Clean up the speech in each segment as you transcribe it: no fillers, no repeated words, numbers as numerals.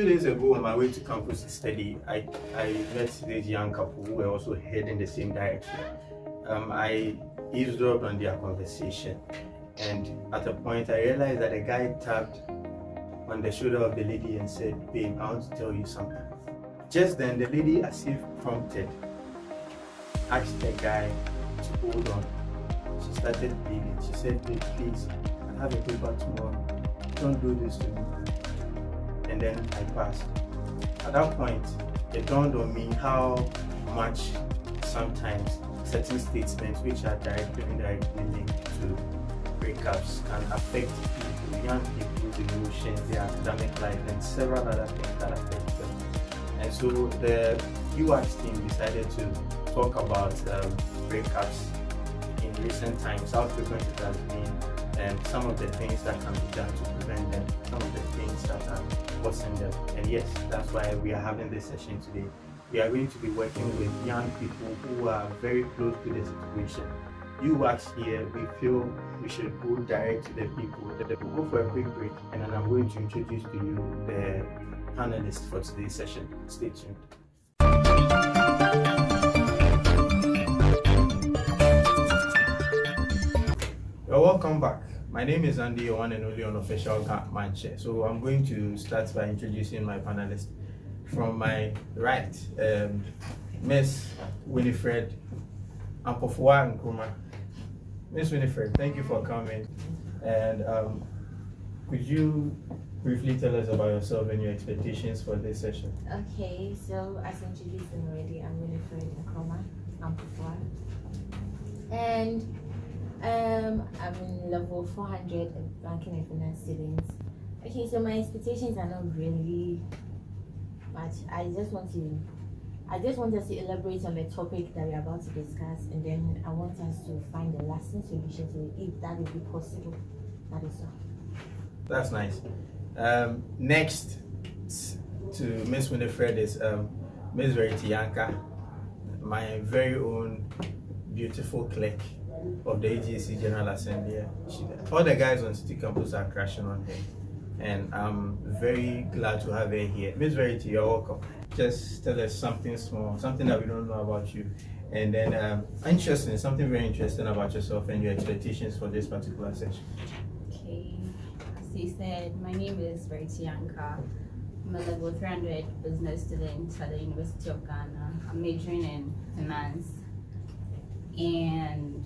days ago, on my way to campus to study, I met this young couple who were also heading the same direction. I eavesdropped on their conversation, and at a point I realized that the guy tapped on the shoulder of the lady and said, "Babe, I want to tell you something." Just then, the lady, as if prompted, asked the guy to hold on. She started pleading. She said, "Babe, please, I have a paper tomorrow. Don't do this to me." And then I passed. At that point, it dawned on me how much sometimes certain statements which are directly or indirectly linked to breakups can affect people, young people's emotions, their academic life, and several other things that affect them. And so the Youask team decided to talk about breakups in recent times, how frequent it has been, and some of the things that can be done to prevent them, some of the things that are causing them. And yes, that's why we are having this session today. We are going to be working with young people who are very close to the situation. Youask here, we feel we should go direct to the people. We'll go for a quick break, and then I'm going to introduce to you the panelists for today's session. Stay tuned. Well, welcome back. My name is Andy, your one and only unofficial man chair. So I'm going to start by introducing my panelists. From my right, Miss Winifred Ampofua Nkrumah. Miss Winifred, thank you for coming. And could you briefly tell us about yourself and your expectations for this session? Okay, so as introduced already, I'm Winifred Nkrumah Ampofua. And I'm in level 400 of banking and finance students. Okay, so my expectations are not really much. I just want us to elaborate on the topic that we're about to discuss, and then I want us to find a lasting solution to it, if that will be possible. That is all. That's nice. Next to Miss Winifred is Miss Verity Yanka, my very own beautiful clerk of the AGC General Assembly. All the guys on City Campus are crashing on her, and I'm very glad to have her here. Miss Verity, you're welcome. Just tell us something small, something that we don't know about you, and then something very interesting about yourself and your expectations for this particular session. Okay, as he said, my name is Verity Yanka. I'm a level 300 business student at the University of Ghana. I'm majoring in finance, and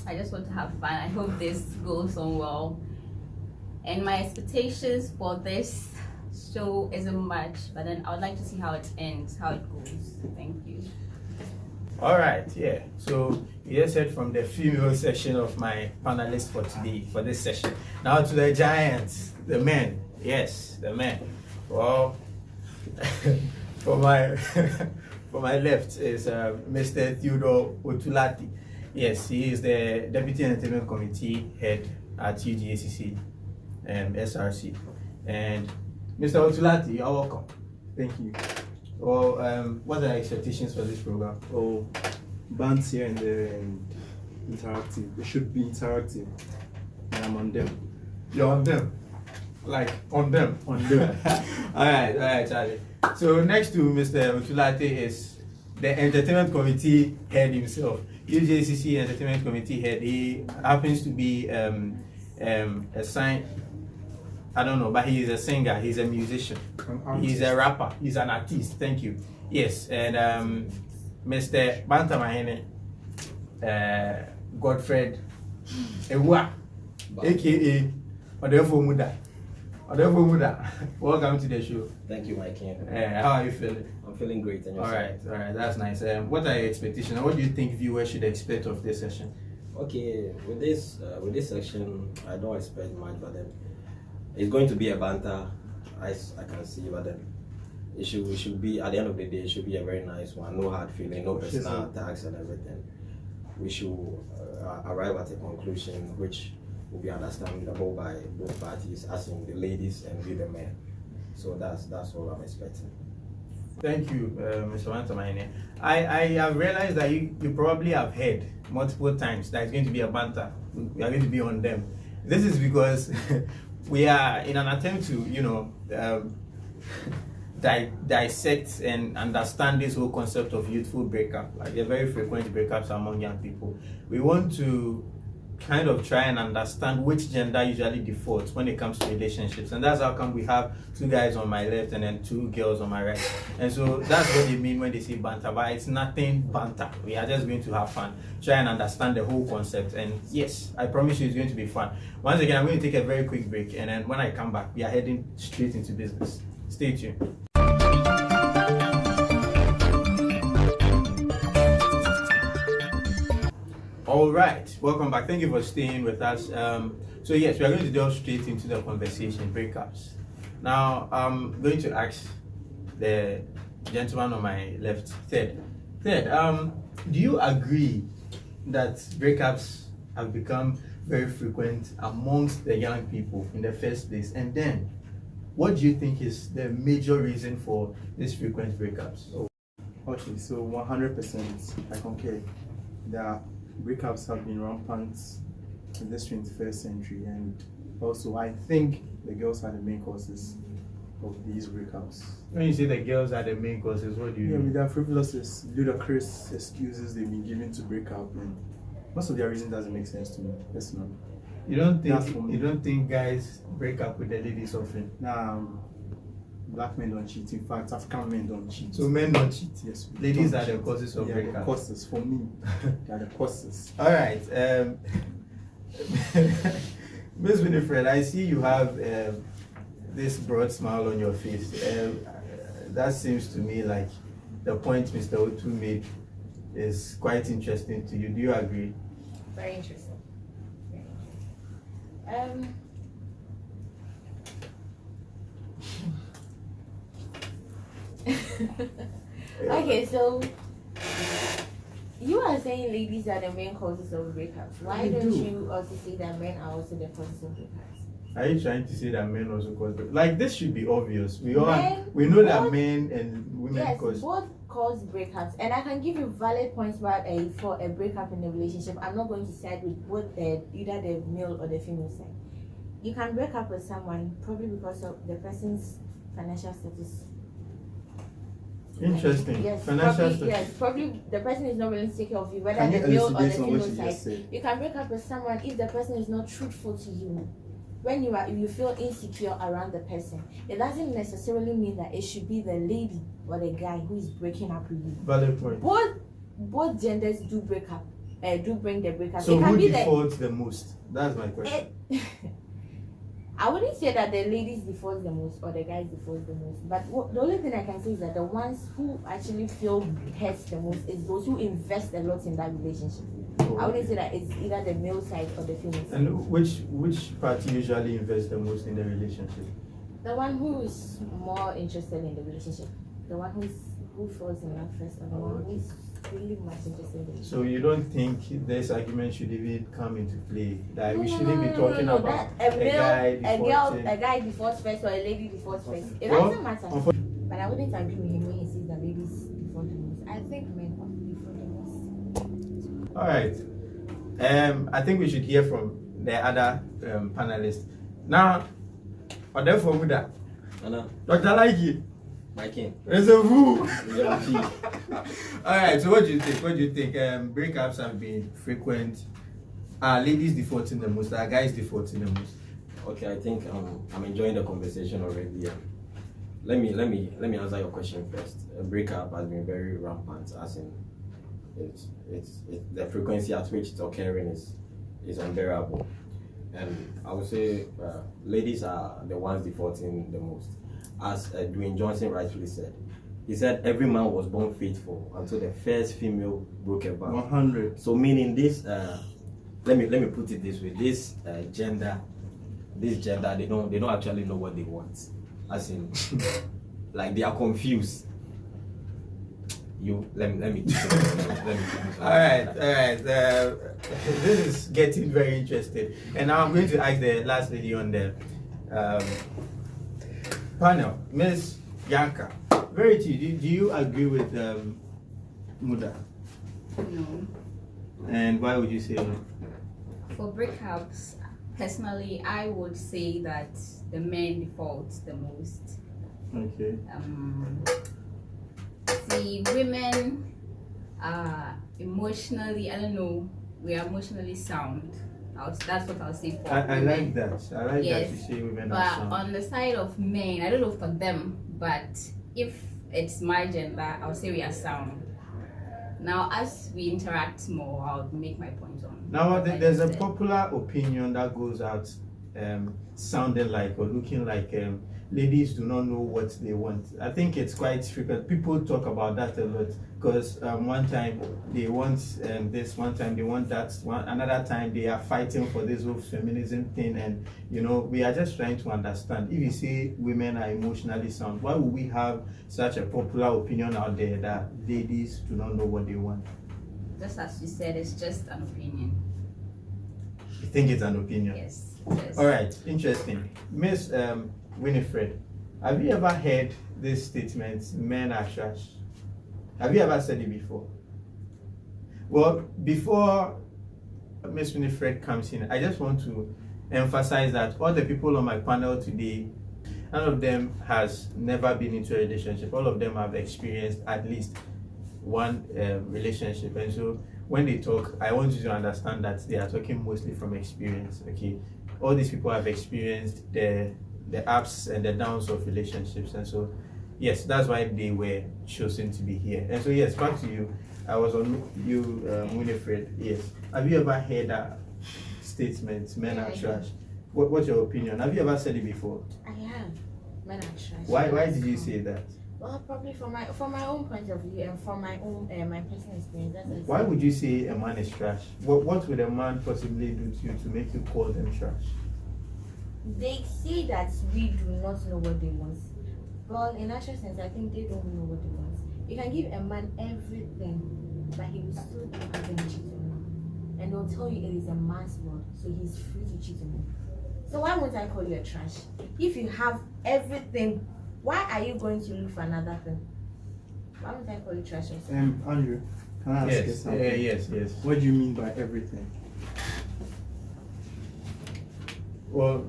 I just want to have fun. I hope this goes on well. And my expectations for this show isn't much, but then I would like to see how it ends, how it goes. Thank you. All right, yeah. So you just heard from the female section of my panelists for today, for this session. Now to the giants, the men. Yes, the men. Well, for my for my left is Mr. Theodore Otulati. Yes, he is the Deputy Entertainment Committee Head at UGACC SRC. And Mr. Otulati, you're welcome. Thank you. Well, what are your expectations for this program? Oh, bands here and there and interactive. It should be interactive. And I'm on them. You're on them? Like, on them? On them. all right, Charlie. So next to Mr. Otulati is the Entertainment Committee Head himself. UGACC Entertainment Committee Head. He happens to be a sign. I don't know, but he is a singer. He's a musician. He's a rapper. He's an artist. Thank you. Yes, and Mr. Bantamahene, Godfred Ewa, aka Odefo Muda. Odefo Muda. Welcome to the show. Thank you, Mike. How are you feeling? I'm feeling great. And all right, that's nice. What are your expectations? What do you think viewers should expect of this session? Okay, with this section, I don't expect much, but then it's going to be a banter, as I can see, but then it should be, at the end of the day, it should be a very nice one. No hard feeling, no personal attacks and everything. We should arrive at a conclusion which will be understandable by both parties, as in the ladies and we the men. So that's all I'm expecting. Thank you, Mr. Bantamahene. I have realized that you probably have heard multiple times that it's going to be a banter. We are going to be on them. This is because we are in an attempt to, dissect and understand this whole concept of youthful breakup, like the very frequent breakups among young people, we want to kind of try and understand which gender usually defaults when it comes to relationships. And that's how come we have 2 guys on my left and then 2 girls on my right. And so that's what they mean when they say banter, but it's nothing banter. We are just going to have fun, try and understand the whole concept. And yes, I promise you it's going to be fun. Once again, I'm going to take a very quick break, and then when I come back, we are heading straight into business. Stay tuned. All right, welcome back. Thank you for staying with us. So yes, we are going to delve straight into the conversation, breakups. Now, I'm going to ask the gentleman on my left, Ted. Ted, do you agree that breakups have become very frequent amongst the young people in the first place? And then, what do you think is the major reason for these frequent breakups? Okay, so 100% I concur that breakups have been rampant in this 21st century, and also I think the girls are the main causes of these breakups. When you say the girls are the main causes, what do you mean? With their frivolous, ludicrous excuses they've been given to break up, and most of their reason doesn't make sense to me personally. You don't think guys break up with the ladies often? Nah, black men don't cheat. In fact, African men don't cheat. So men don't cheat? Yes. Ladies are the causes of breakup? Yeah, the causes. For me, they are the causes. All right. Miss Winifred, I see you have this broad smile on your face. That seems to me like the point Mr. Otu made is quite interesting to you. Do you agree? Very interesting. Okay, so you are saying ladies are the main causes of breakups. Why don't you also say that men are also the causes of breakups? Are you trying to say that men also cause breakups? Like, this should be obvious. We know that men and women both cause breakups, and I can give you valid points why for a breakup in a relationship. I'm not going to side with both either the male or the female side. You can break up with someone probably because of the person's financial status. Interesting. Yes, financial probably, status. yes, probably the person is not willing to take care of you, whether Can the you male or the elucidate on what female you just side. said? You can break up with someone if the person is not truthful to you. When you feel insecure around the person, it doesn't necessarily mean that it should be the lady or the guy who is breaking up with you. Valid point. Both genders do break up, do bring the breakup. So it can who be defaults the most? That's my question. I wouldn't say that the ladies default the most or the guys default the most, but the only thing I can say is that the ones who actually feel hurts the most is those who invest a lot in that relationship. I wouldn't say that it's either the male side or the female side. And which party usually invests the most in the relationship? The one who is more interested in the relationship, the one who falls in love first, or the one who is really much interested in the relationship. So you don't think this argument should even come into play? That we shouldn't be talking about a guy defaults first or a lady defaults first. It doesn't matter. But I wouldn't agree with him when he says that ladies default the most. I think men often default the most. All right. I think we should hear from the other panelists. Now, or therefore, Muda. Dr. Laiki. My king. It's a fool. All right. So, what do you think? What do you think? Breakups have been frequent. Ladies defaulting the most. Guys defaulting the most. Okay, I think I'm enjoying the conversation already. Let me answer your question first. A breakup has been very rampant, as in it's the frequency at which it's occurring is unbearable, and I would say ladies are the ones defaulting the most. As Dwayne Johnson rightfully said, he said every man was born faithful until the first female broke a vow. 100. So meaning this, let me put it this way: this gender, they don't actually know what they want. As in, like they are confused. Let me. All right. This is getting very interesting, and now I'm going to ask the last lady on the panel, Miss Yanka. Verity, do you agree with Muda? No. And why would you say no? For breakups, personally, I would say that the men default the most. Okay. See, women are emotionally, I don't know, we are emotionally sound. That's what I'll say for I women. like that. I like Yes, that you say women are But sound. on the side of men, I don't know for them, but if it's my gender, I'll say we are sound. Now, as we interact more, I'll make my point on. Now, what I there's a said. popular opinion that goes out sounding like or looking like ladies do not know what they want. I think it's quite frequent. People talk about that a lot because one time they want this, one time they want that, another time they are fighting for this whole feminism thing. And we are just trying to understand. If you say women are emotionally sound, why would we have such a popular opinion out there that ladies do not know what they want? Just as you said, it's just an opinion. You think it's an opinion? Yes. All right, interesting. Miss Winifred, have you ever heard this statement, men are trash? Have you ever said it before? Well, before Miss Winifred comes in, I just want to emphasize that all the people on my panel today, none of them has never been into a relationship. All of them have experienced at least one relationship. And so when they talk, I want you to understand that they are talking mostly from experience, okay? All these people have experienced the ups and the downs of relationships, and so yes, that's why they were chosen to be here. And so yes, back to you. I was on you, Winifred. Yes, have you ever heard that statement, men are trash? What's your opinion? Have you ever said it before? I have. Men are trash. Why did you say that? Well, probably from my own point of view and from my own my personal experience. That's what I Why say. would you say a man is trash? What would a man possibly do to you to make you call them trash? They say that we do not know what they want. Well, in actual sense, I think they don't know what they want. You can give a man everything, but he will still have them cheat on you. And they'll tell you it is a man's world, so he's free to cheat on you. So why won't I call you a trash? If you have everything, why are you going to look for another thing? Why won't I call you trash also? Andrew, can I ask you something? Yes. What do you mean by everything? Well,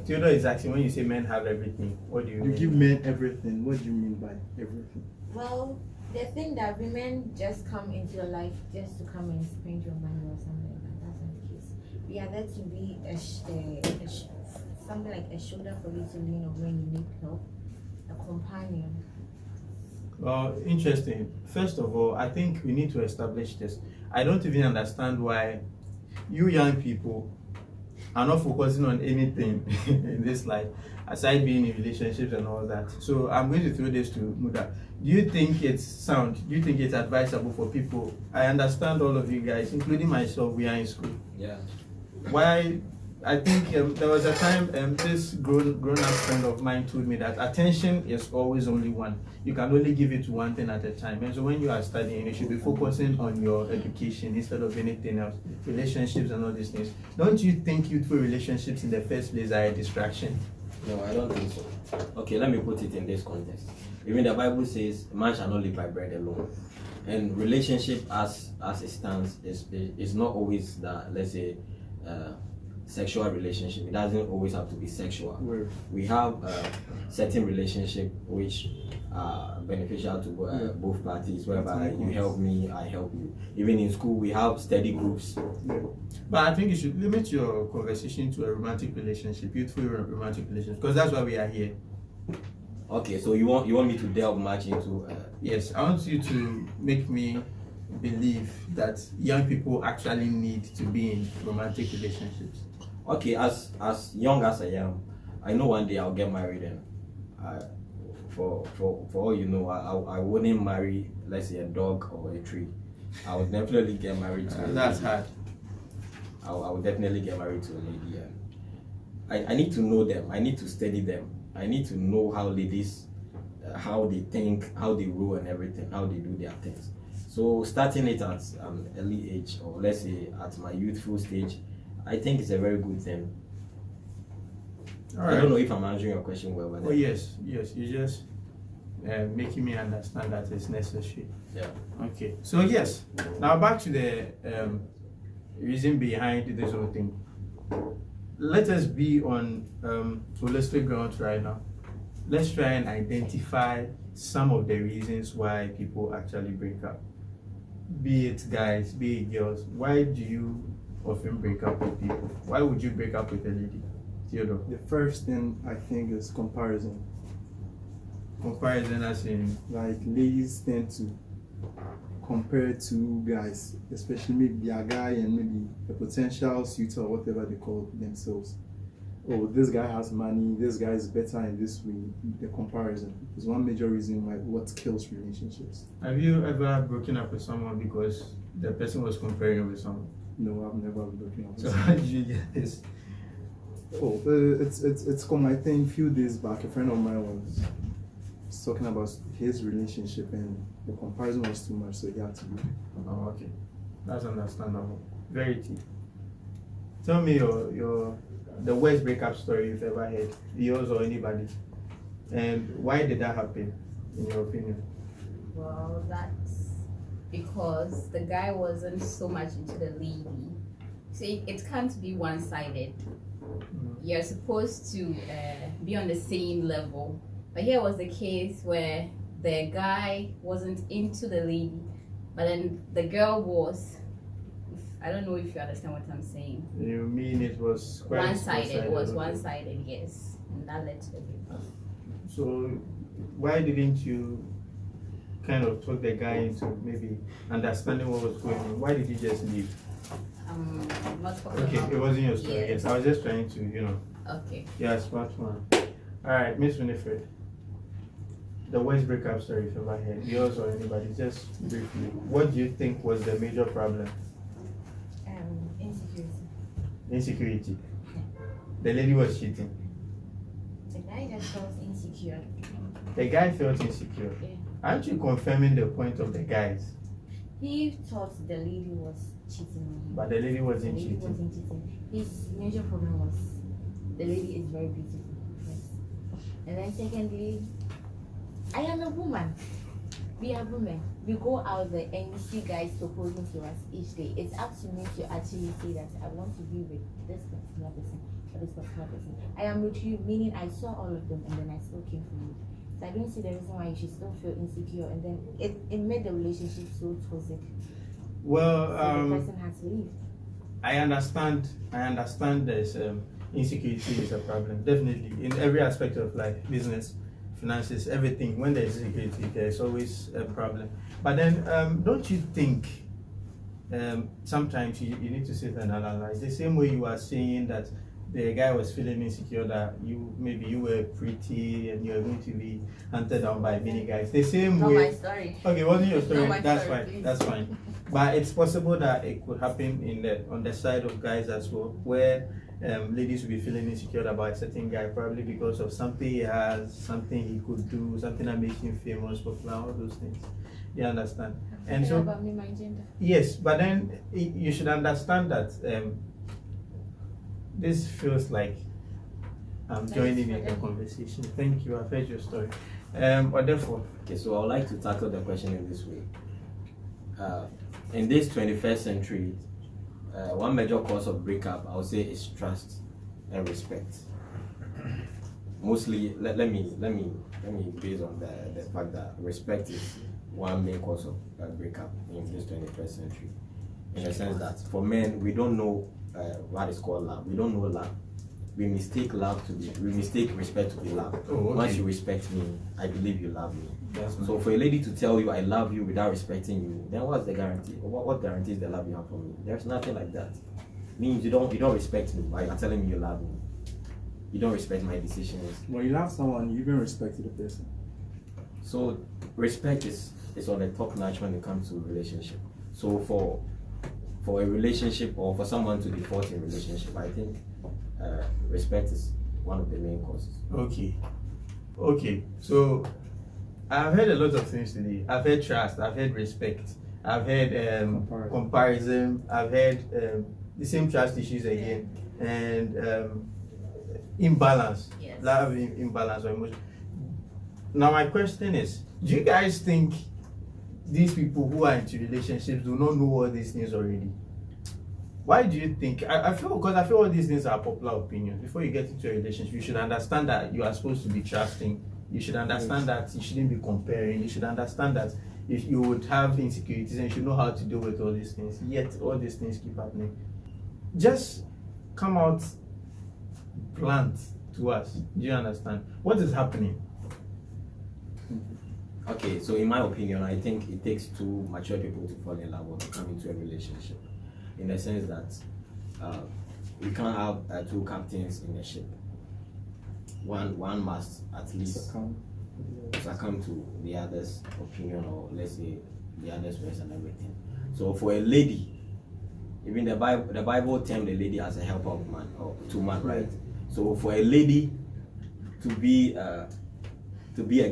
Theodore is asking, when you say men have everything, what do you You mean? give men everything. What do you mean by everything? Well, they think that women just come into your life just to come and spend your money or something like that. That's not the case. We are there to be something like a shoulder for you to lean on when you need help, a companion. Well, interesting. First of all, I think we need to establish this. I don't even understand why you young people are not focusing on anything in this life aside being in relationships and all that. So I'm going to throw this to Muda. Do you think it's sound? Do you think it's advisable for people? I understand all of you guys, including myself, we are in school. Yeah. Why? I think there was a time this grown-up friend of mine told me that attention is always only one. You can only give it to one thing at a time. And so when you are studying, you should be focusing on your education instead of anything else, relationships and all these things. Don't you think youthful relationships in the first place are a distraction? No, I don't think so. Okay, let me put it in this context. Even the Bible says, man shall not live by bread alone. And relationship as it stands is not always that, let's say, sexual relationship. It doesn't always have to be sexual. Word. We have certain relationship which are beneficial to both parties, whereby you help me, I help you. Even in school, we have study groups. But I think you should limit your conversation to a romantic relationship, youthful romantic relationship, because that's why we are here. Okay, so you want me to delve much into? Yes, I want you to make me believe that young people actually need to be in romantic relationships. Okay, as young as I am, I know one day I'll get married, and for all you know, I wouldn't marry, let's say, a dog or a tree. I would definitely get married to. That's hard. I would definitely get married to a lady, and I need to know them. I need to study them. I need to know how ladies, how they think, how they roll, and everything, how they do their things. So starting it at an early age, or let's say at my youthful stage, I think it's a very good thing. All right. I don't know if I'm answering your question well, but Oh yes, you're just making me understand that it's necessary. yeah. Okay, so yes, now back to the reason behind this whole thing. Let us be on holistic grounds right now. let's try and identify some of the reasons why people actually break up. Be it guys, be it girls. Why do you often break up with people? Why would you break up with a lady, Theodore? The first thing I think is comparison. Comparison as in, Like ladies tend to compare two guys, especially maybe their guy and maybe a potential suitor or whatever they call themselves. Oh, this guy has money, this guy is better in this way. The comparison is one major reason why what kills relationships. have you ever broken up with someone because the person was comparing you with someone? No, I've never broken up with So someone. how did you get this? Oh, it's come. I think few days back, a friend of mine was talking about his relationship and the comparison was too much, so he had to leave. Oh, okay. That's understandable. Verity. Tell me the worst breakup story you've ever heard, yours or anybody. And why did that happen, in your opinion? Well, that's because the guy wasn't so much into the lady. So it can't be one-sided. You're supposed to be on the same level. But here was the case where the guy wasn't into the lady, but then the girl was. I don't know if you understand what I'm saying. You mean it was quite One-sided. It was okay. one-sided, yes. And that led to the breakup. So why didn't you kind of talk the guy into maybe understanding what was going on? Why did you just leave? Not talking Okay, about it wasn't your story. Yes. Yes, I was just trying to, Okay. Yeah, smart one. All right, Miss Winifred. The worst breakup story you've ever had, yours or anybody, just briefly. What do you think was the major problem? Insecurity. Insecurity. The lady was cheating. The guy just felt insecure. The guy felt insecure. Yeah. Aren't you confirming the point of the guys? He thought the lady was cheating on him. But the lady The wasn't lady cheating. wasn't cheating. His major problem was the lady is very beautiful. Yes. And then secondly, I am a woman. We are women. We go out there and we see guys proposing to us each day. It's up to me to actually say that I want to be with this particular person or this particular person. I am with you, meaning I saw all of them and then I still came for you. So I don't see the reason why you should still feel insecure, and then it made the relationship so toxic. Well, So the person had to leave. I understand there's insecurity is a problem. Definitely. In every aspect of life, business, finances, everything, when there's insecurity, there's always a problem. But then, don't you think sometimes you need to sit and analyze? The same way you are saying that the guy was feeling insecure that maybe you were pretty and you were going to be hunted down by many guys. The same Not way. my story. Okay, it wasn't your story. Not my That's story, fine. please. That's fine. But it's possible that it could happen on the side of guys as well, where ladies will be feeling insecure about a certain guy, probably because of something he has, something he could do, something that makes him famous, popular, all those things. You understand? And so, about me, my gender. yes, but then you should understand that this feels like I'm joining in the conversation. Thank you. I've heard your story. Or therefore, Okay, so I would like to tackle the question in this way. In this 21st century, one major cause of breakup, I would say, is trust and respect. Mostly, let me base on the fact that respect is one main cause of breakup in this 21st century. In the sense that for men, we don't know what is called love. We don't know love. We mistake respect to be love. Oh, okay. Once you respect me, I believe you love me. that's So for a lady to tell you I love you without respecting you, then what's the guarantee? What guarantees the love you have for me? There's nothing like that. Means you don't respect me by telling me you love me. You don't respect my decisions. When you love someone, you even respect the person. So respect is on the top notch when it comes to relationship. So for a relationship or for someone to default in relationship, I think respect is one of the main causes. Okay. So I've heard a lot of things today. I've heard trust. I've heard respect. I've heard comparison. I've heard the same trust issues again, and imbalance. Yes. Love imbalance or emotion. Now my question is: do you guys think these people who are into relationships do not know all these things already? Why do you think? I feel all these things are popular opinions. Before you get into a relationship, you should understand that you are supposed to be trusting You should understand that you shouldn't be comparing. You should understand that if you would have insecurities and you should know how to deal with all these things. Yet all these things keep happening. Just come out blunt to us. Do you understand? What is happening? Okay, so in my opinion, I think it takes two mature people to fall in love or to come into a relationship. In the sense that we can't have two captains in a ship. One must at least succumb to the other's opinion, or let's say the other's words and everything. So for a lady, even the Bible termed the lady as a helper of man or to man, right? So for a lady to be a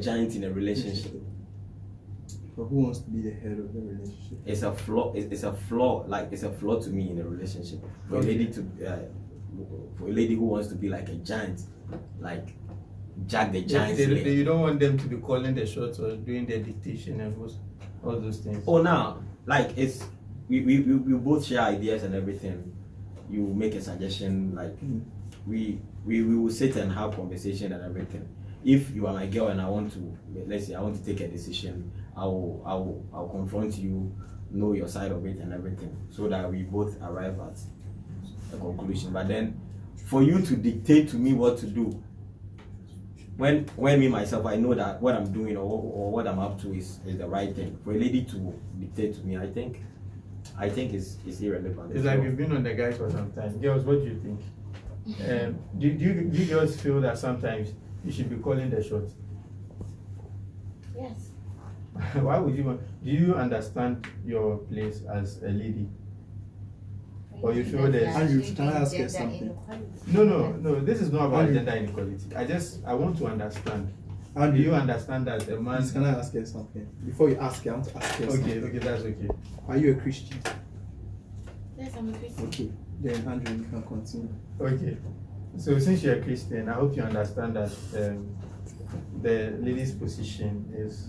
giant in a relationship, but who wants to be the head of the relationship? it's a flaw. It's a flaw. Like it's a flaw to me in a relationship. For a lady who wants to be like a giant, like Jack the Giant. You don't want them to be calling the shots or doing the dictation and all those things. Oh, now, like it's we both share ideas and everything. You make a suggestion, like we will sit and have conversation and everything. If you are my girl and I want to take a decision, I will confront you, know your side of it and everything, so that we both arrive at a conclusion. But then, for you to dictate to me what to do, when me myself, I know that what I'm doing or what I'm up to is the right thing. For a lady to dictate to me, I think it's irrelevant. It's like you've been on the guys for some time. Girls, what do you think? Do you girls feel that sometimes you should be calling the shots? Yes. Why would you want? Do you understand your place as a lady? Or you feel that Andrew, can I ask you something? No. This is not about gender inequality. I want to understand. Do you understand that a man? Can I ask you something? Before you ask, I want to ask you something. Okay, that's okay. Are you a Christian? Yes, I'm a Christian. Okay, then Andrew, you can continue. Okay. So since you're a Christian, I hope you understand that the lady's position is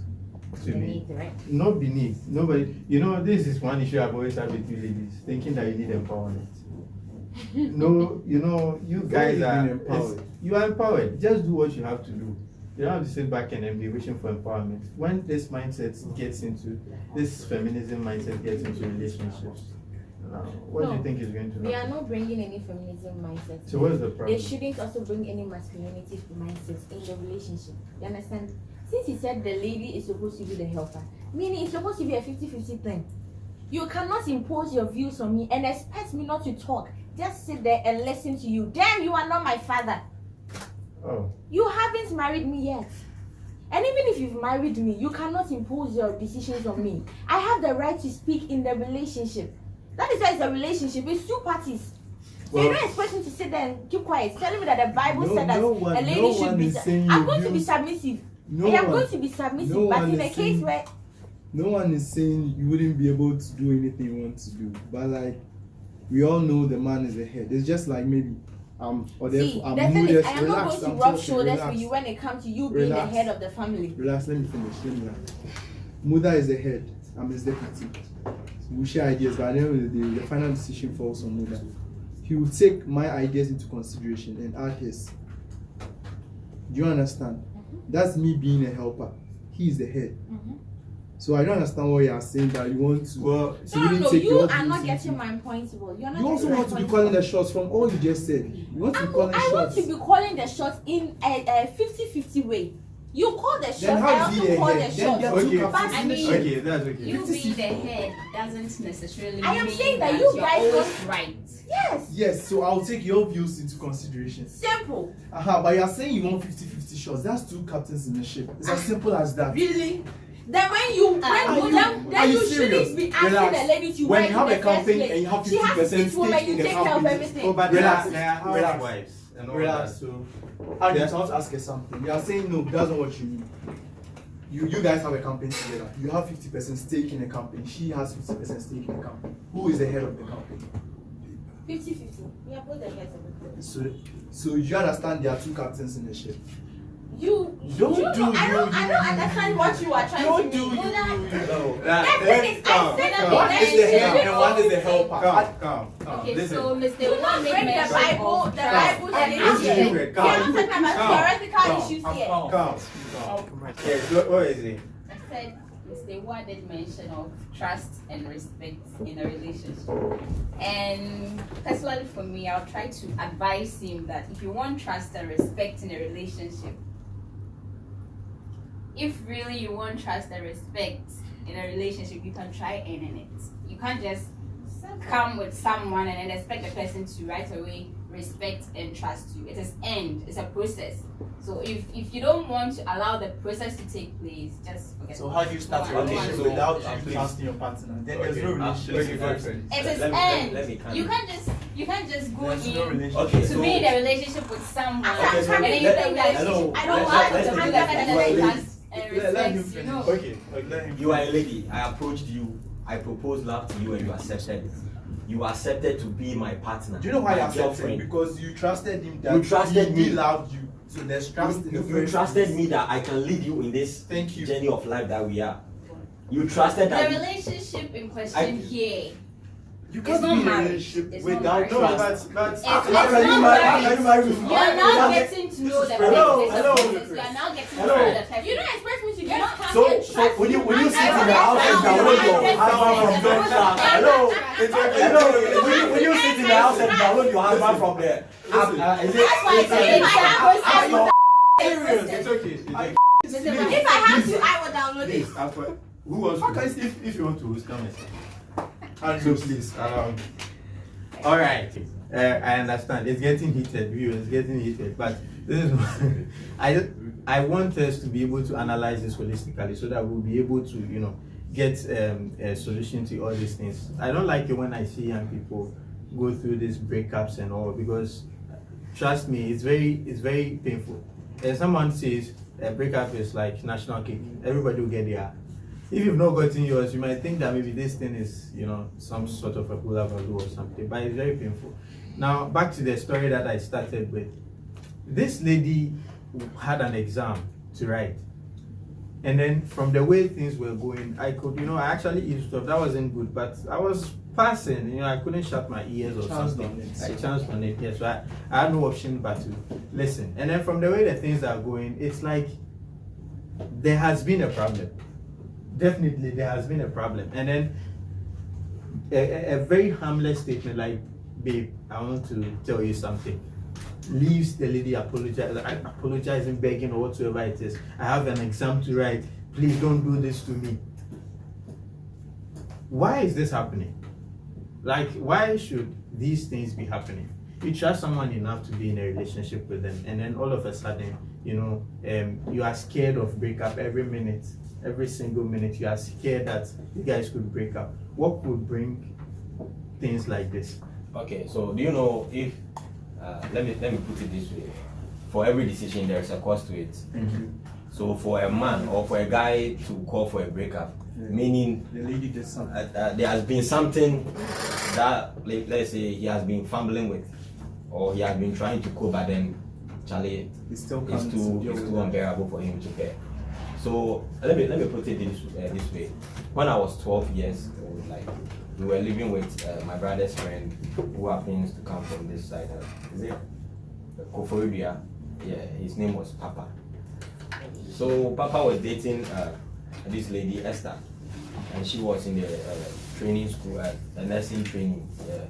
to Beneath, be right? not beneath. Nobody. This is one issue I've always had with you ladies, thinking that you need empowerment. No, you guys are empowered. You are empowered. Just do what you have to do. You don't have to sit back and then be wishing for empowerment. When this mindset gets into this feminism mindset gets into relationships, what do you think is going to happen? We are not bringing any feminism mindset. So what's the problem? They shouldn't also bring any masculinity mindset in the relationship. You understand? Since he said the lady is supposed to be the helper, meaning it's supposed to be a 50-50 thing. You cannot impose your views on me and expect me not to talk. Just sit there and listen to you. Damn, you are not my father. Oh. You haven't married me yet. And even if you've married me, you cannot impose your decisions on me. I have the right to speak in the relationship. That is why it's a relationship. It's two parties. So you don't expect me to sit there and keep quiet, telling me that the Bible said that a lady should be. I'm going to be submissive. I am going to be submissive, but in a case where no one is saying you wouldn't be able to do anything you want to do, but like we all know the man is the head. It's just like maybe or see, I'm the thing mooded. is, I am not going to rub shoulders with you when it comes to you being the head of the family. Relax, let me finish. Mother is the head, I'm his deputy. We share ideas, but at the end of the day, the final decision falls on Mother. He will take my ideas into consideration and add his. Do you understand? That's me being a helper. He is the head. So I don't understand what you are saying that you want to. Well, no, you are not getting my point. You're not. You also want to be calling the shots from all you just said. You want to be calling the shots. I want to be calling the shots in a 50-50 way. You call the shots, I also call the shots. Okay, that's okay. You being the head doesn't necessarily I am mean saying that you guys always don't- right. Yes. Yes, so I'll take your views into consideration. Simple. But you're saying you want 50-50 shots. That's two captains in the ship. It's as simple as that. Really? Then when you shouldn't be asking the lady to when work you have in a the company first and you have place. She has 50% six women, stake you in the take care of company. everything. Oh, but Relax. they are housewives and all that. So And I want to ask you something. You are saying no, that's not what you mean. You guys have a company together. You have 50% stake in the company. She has 50% stake in the company. Who is the head of the company? 50-50. We are both the heads of the company. So you understand there are two captains in the ship. I don't understand what you are trying to do. And what is the helper? Come. Okay, Listen. so Mr. One made Read the mention Bible. of The trust. Bible This is says different. we are not talking about theoretical issues here. Come. Yes, what is it? I said Mr. One did mention of trust and respect in a relationship. And personally for me, I'll try to advise him that if you want trust and respect in a relationship, if really you want trust and respect in a relationship, you can try earning it. You can't just come with someone and then expect the person to right away respect and trust you. It is earned. It's a process. So if you don't want to allow the process to take place, just forget. So how do you start a Don't relationship want to. without trusting your partner? Then there's no relationship. It is earned. You can't just go There's no in relationship. Okay, to so be in a relationship with someone Okay, so and then you think that hello, I don't let's- want let's to take do it that from and where then it trust and Let him respect, you finish. know. Okay, let him You are a lady. I approached you. I proposed love to you, and you accepted it. You accepted to be my partner. Do you know why you my accepted him? girlfriend. Because you trusted him that You trusted he me. loved you. So there's trust in the You first trusted place. me that I can lead you in this Thank you. journey of life that we are. You trusted The that. relationship in question here. You It's can't not be in a marriage. relationship It's not without marriage. No, trust. but It's How not can you marry? How can you marry me? You are now getting to know the person. Hello. You are now getting to know the person. You don't expect me to just come So and trust when you you sit in the house and download your husband from the hello, hello, when you sit in the house and download your husband from the app, is it? That's why I said if I have to, it's okay. It's okay. if I have to, I will download it. Please, who wants to? If you want to host, come and say. Andrew, please allow me. All right. I understand. It's getting heated, viewers. It's getting heated. But this is I want us to be able to analyze this holistically so that we'll be able to, get a solution to all these things. I don't like it when I see young people go through these breakups and all, because trust me, it's very painful. And someone says a breakup is like national cake. Everybody will get their. If you've not gotten yours, you might think that maybe this thing is, some sort of a hula value or something, but it's very painful. Now, back to the story that I started with. This lady had an exam to write. And then from the way things were going, I could, I actually used stuff that wasn't good, but I was passing, I couldn't shut my ears or something. I chanced on it, yes. So I had no option but to listen. And then from the way the things are going, it's like there has been a problem. Definitely there has been a problem. And then a very harmless statement like, babe, I want to tell you something. Leaves the lady apologizing, begging, or whatsoever it is. I have an exam to write. Please don't do this to me. Why is this happening? Like, why should these things be happening? You trust someone enough to be in a relationship with them, and then all of a sudden, you are scared of breakup every minute. Every single minute, you are scared that you guys could break up. What could bring things like this? Okay, so do you know if let me put it this way: for every decision there is a cost to it. Mm-hmm. So for a man or for a guy to call for a breakup, meaning the lady did something. There has been something that, let's say, he has been fumbling with, or he has been trying to cope, but then Charlie, It's still it's too unbearable for him to bear. So let me put it this way. When I was 12 years old, like, we were living with my brother's friend who happens to come from this side. Is it Koforidua? Yeah, his name was Papa. So Papa was dating this lady Esther, and she was in the training school, the nursing training. Yeah.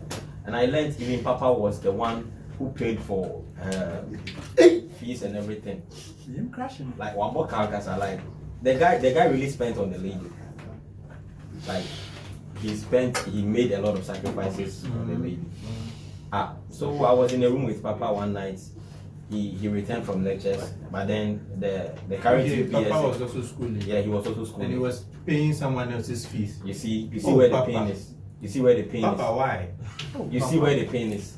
And I learned even Papa was the one who paid for fees and everything. Him crashing. Like one more carcass, like the guy really spent on the lady. Like he made a lot of sacrifices on the lady. So I was in a room with Papa one night. He returned from lectures, but then the current UPS. Papa was also schooling. Yeah, he was also schooling. And he was paying someone else's fees. You see Oh, where Papa. the pain is. You see where the pain Papa, is. why? You see where the pain is.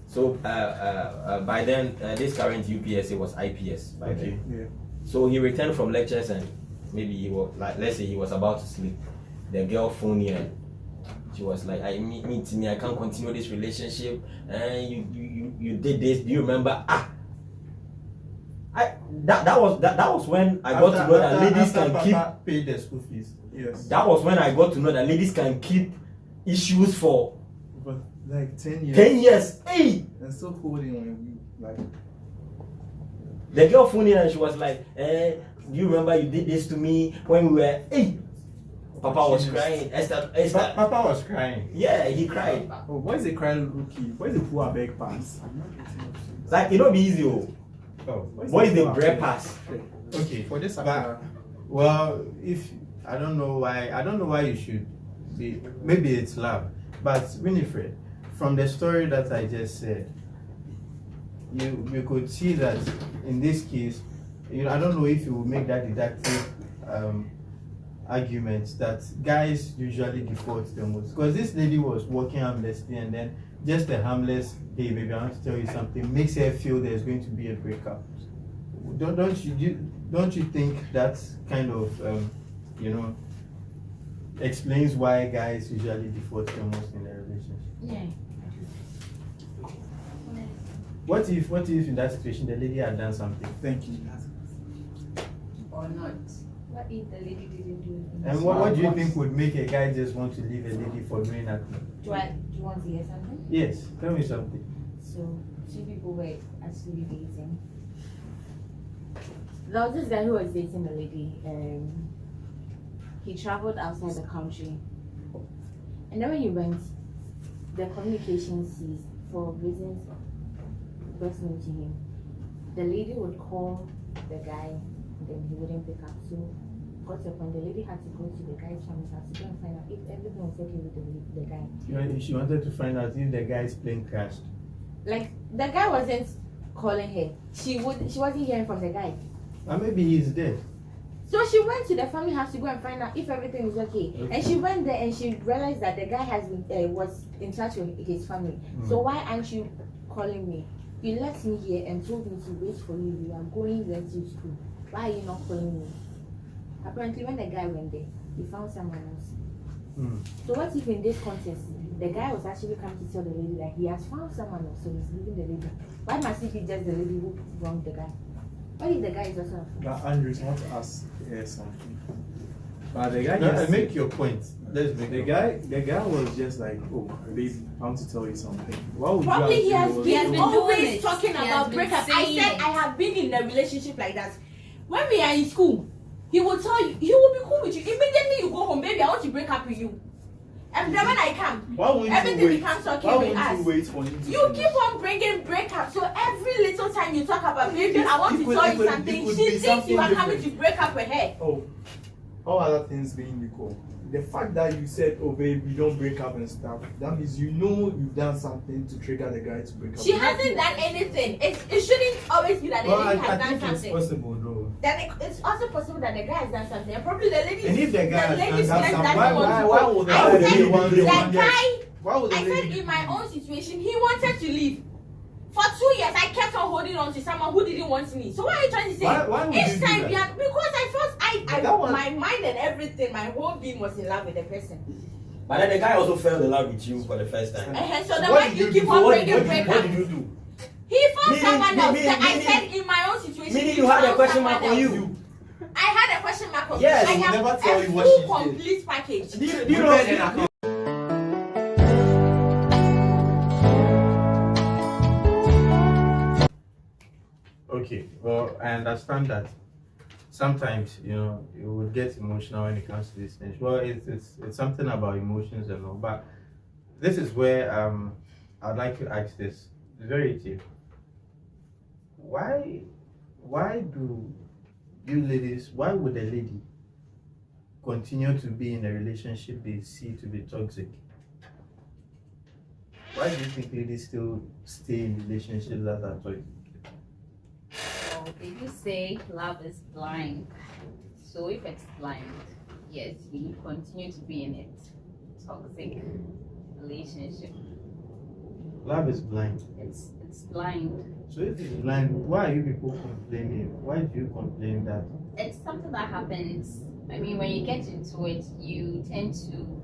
So by then, this current UPSA was IPS by then. Yeah. So he returned from lectures and maybe he was like, let's say he was about to sleep. The girl phoned in. She was like, I can't continue this relationship. And you did this. Do you remember? That was when I got to know that ladies can keep. Pay the school fees. Yes. That was when I got to know that ladies can keep issues for But like 10 years. 10 years. Hey, And still holding on you. Like, the girl phoned in and she was like, "Do you remember you did this to me when we were?" Hey, Papa was crying. Esther. Papa was crying. Yeah, he cried. oh, why is the crying rookie? Why is the poor beg pass? Like it don't be easy. Oh, Oh, what is the bread pass? okay. For this, But, well, if I don't know why you should be. Maybe it's love, but Winifred, from the story that I just said, you could see that in this case, I don't know if you will make that deductive argument that guys usually default the most, because this lady was working harmlessly, and then just a harmless, hey baby, I want to tell you something, makes her feel there's going to be a breakup. Don't you think that kind of explains why guys usually default the most in a relationship? Yeah. What if in that situation the lady had done something? thank you. Or not. What if the lady didn't do it? And what do you think would make a guy just want to leave a lady for doing nothing? Do you want to hear something? Yes, tell me something. So, two people were actually dating. There was this guy who was dating a lady. He traveled outside the country. And then when he went, the communication ceased for reasons best known to him. The lady would call the guy, and then he wouldn't pick up. So, got to a point, the lady had to go to the guy's family's house to go and find out if everything was okay with the guy. She wanted to find out if the guy's plane crashed. Like, the guy wasn't calling her. She wasn't hearing from the guy. Or maybe he's dead. So she went to the family house to go and find out if everything was okay. And she went there and she realized that the guy was in touch with his family. So why aren't you calling me? You left me here and told me to wait for you. You are going there to school. Why are you not calling me? Apparently, when the guy went there, he found someone else. So what if in this context, the guy was actually coming to tell the lady that he has found someone else, so he's leaving the lady? Why must it be just the lady who wronged the guy? What if the guy is also? But Andrew, I want to ask something. But the guy No, just make your point. Let's make the guy was just like, oh baby, I want to tell you something. Why would Probably you he has assume been been always doing it. talking He has about been breakup. I saying said it. I have been in a relationship like that. When we are in school, he will tell you, he will be cool with you. Immediately you go home, baby, I want to break up with you. And then when I come, Why wouldn't everything you wait? becomes okay Why with wouldn't us. you wait for him to You finish? keep on bringing breakup. So every little time you talk about baby, I want It to could- tell it you could- something. it could She be thinks something you are coming different. to break up with her. Oh, all other things being equal. The fact that you said, oh babe, we don't break up and stuff, that means you know you've done something to trigger the guy to break up. She hasn't done anything. It shouldn't always be that the Well, lady I has done think it's something. possible though. Then it's also possible that the guy has done something. And probably the lady. And if the guy has lady done says something, that why he wants to why go. would the I lady said want to the want guy. Why would the I said lady? in my own situation, he wanted to leave. For 2 years, I kept on holding on to someone who didn't want me. So what are you trying to say? Why would you Each do time, that? because I felt That one- my mind and everything, my whole being was in love with the person. But then the guy also fell in love with you for the first time. And so then What why did do you you keep do? on What bringing did breakup? you do? He found Meaning- someone else. meaning- I meaning- said in my own situation. Meaning he you had a found question someone mark on else. you. I had a question mark on Yes, me. I he have never tell a you what full she did. complete package. Do you know? Okay, well, I understand that sometimes you would get emotional when it comes to these things. Well, it's something about emotions and all, but this is where I'd like to ask this. It's very deep. Why do you ladies? Why would a lady continue to be in a relationship they see to be toxic? Why do you think ladies still stay in relationships that are toxic? Oh, they do say love is blind. So if it's blind, yes, we continue to be in it. Toxic relationship. Love is blind. It's blind. So if it's blind, why are you people complaining? Why do you complain that? It's something that happens. I mean, when you get into it, you tend to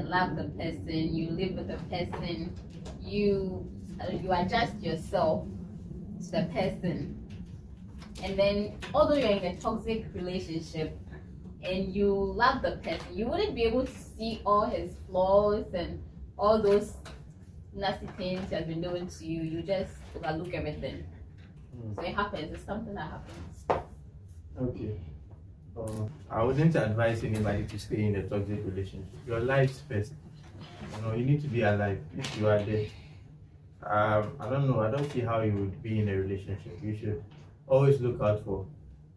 love the person. You live with the person. You adjust yourself to the person. and then although you're in a toxic relationship and you love the person, you wouldn't be able to see all his flaws and all those nasty things he has been doing to you. You just overlook everything. So it happens. It's something that happens. Okay. I wouldn't advise anybody to stay in a toxic relationship. Your life's first. You need to be alive. If you are dead, I don't know. I don't see how you would be in a relationship. You should always look out for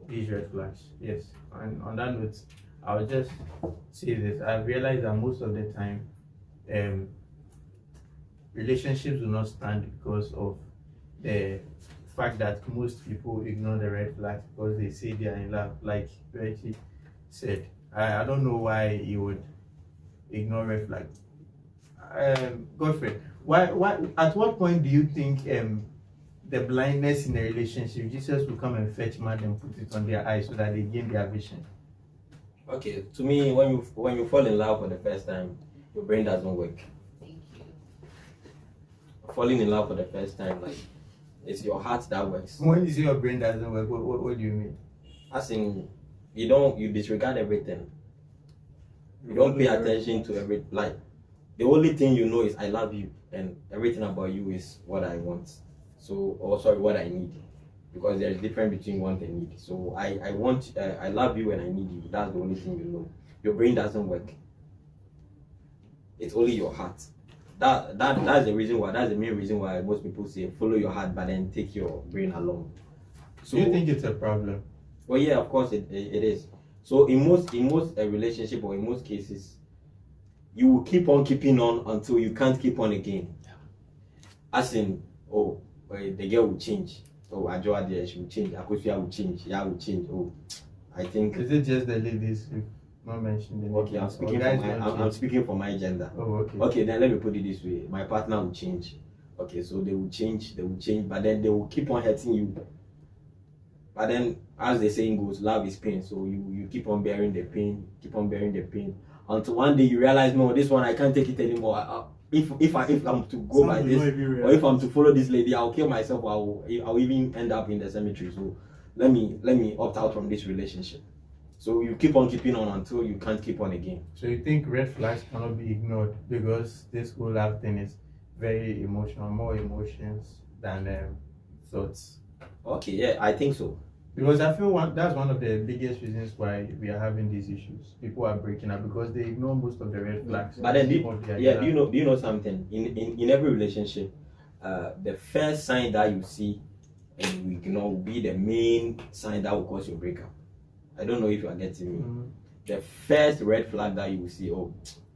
these red flags. Yes. And on that note, I would just say this. I've realized that most of the time, relationships do not stand because of the fact that most people ignore the red flags because they say they are in love, like Reggie said. I don't know why you would ignore red flags. Godfrey, why at what point do you think the blindness in a relationship, Jesus will come and fetch man and put it on their eyes so that they gain their vision? Okay, to me, when you fall in love for the first time, your brain doesn't work. Thank you. Falling in love for the first time, like, it's your heart that works. When you say your brain doesn't work, what do you mean? As in, you disregard everything. You don't pay attention to every, like, the only thing you know is I love you, and everything about you is what I want. So, or sorry, what I need. Because there's a difference between want and need. So I want, I love you and I need you. That's the only thing you know. Your brain doesn't work. It's only your heart. That's the reason why. That's the main reason why most people say follow your heart, but then take your brain along. So do you think it's a problem? Well, yeah, of course it is. So in most relationship or in most cases, you will keep on keeping on until you can't keep on again. As in, oh, the girl will change. Oh, Ajoa there, she will change. Akosia will change. Yeah, will change. Oh, I think. Is it just the ladies who not mentioned the okay, I'm speaking for my gender. Oh, okay. Okay, then let me put it this way. My partner will change. Okay, so they will change, but then they will keep on hurting you. But then, as the saying goes, love is pain. So you keep on bearing the pain, until one day you realize, no, this one I can't take it anymore. If I'm to go by this, or if I'm to follow this lady, I'll kill myself. I'll even end up in the cemetery. So let me opt out from this relationship. So you keep on keeping on until you can't keep on again. So you think red flags cannot be ignored because this whole love thing is very emotional, more emotions than thoughts? Okay, yeah, I think so. Because I feel that's one of the biggest reasons why we are having these issues. People are breaking up because they ignore most of the red flags. But then, do you know something? In every relationship, the first sign that you see and you ignore will be the main sign that will cause your breakup. I don't know if you are getting me. Mm-hmm. The first red flag that you will see, oh,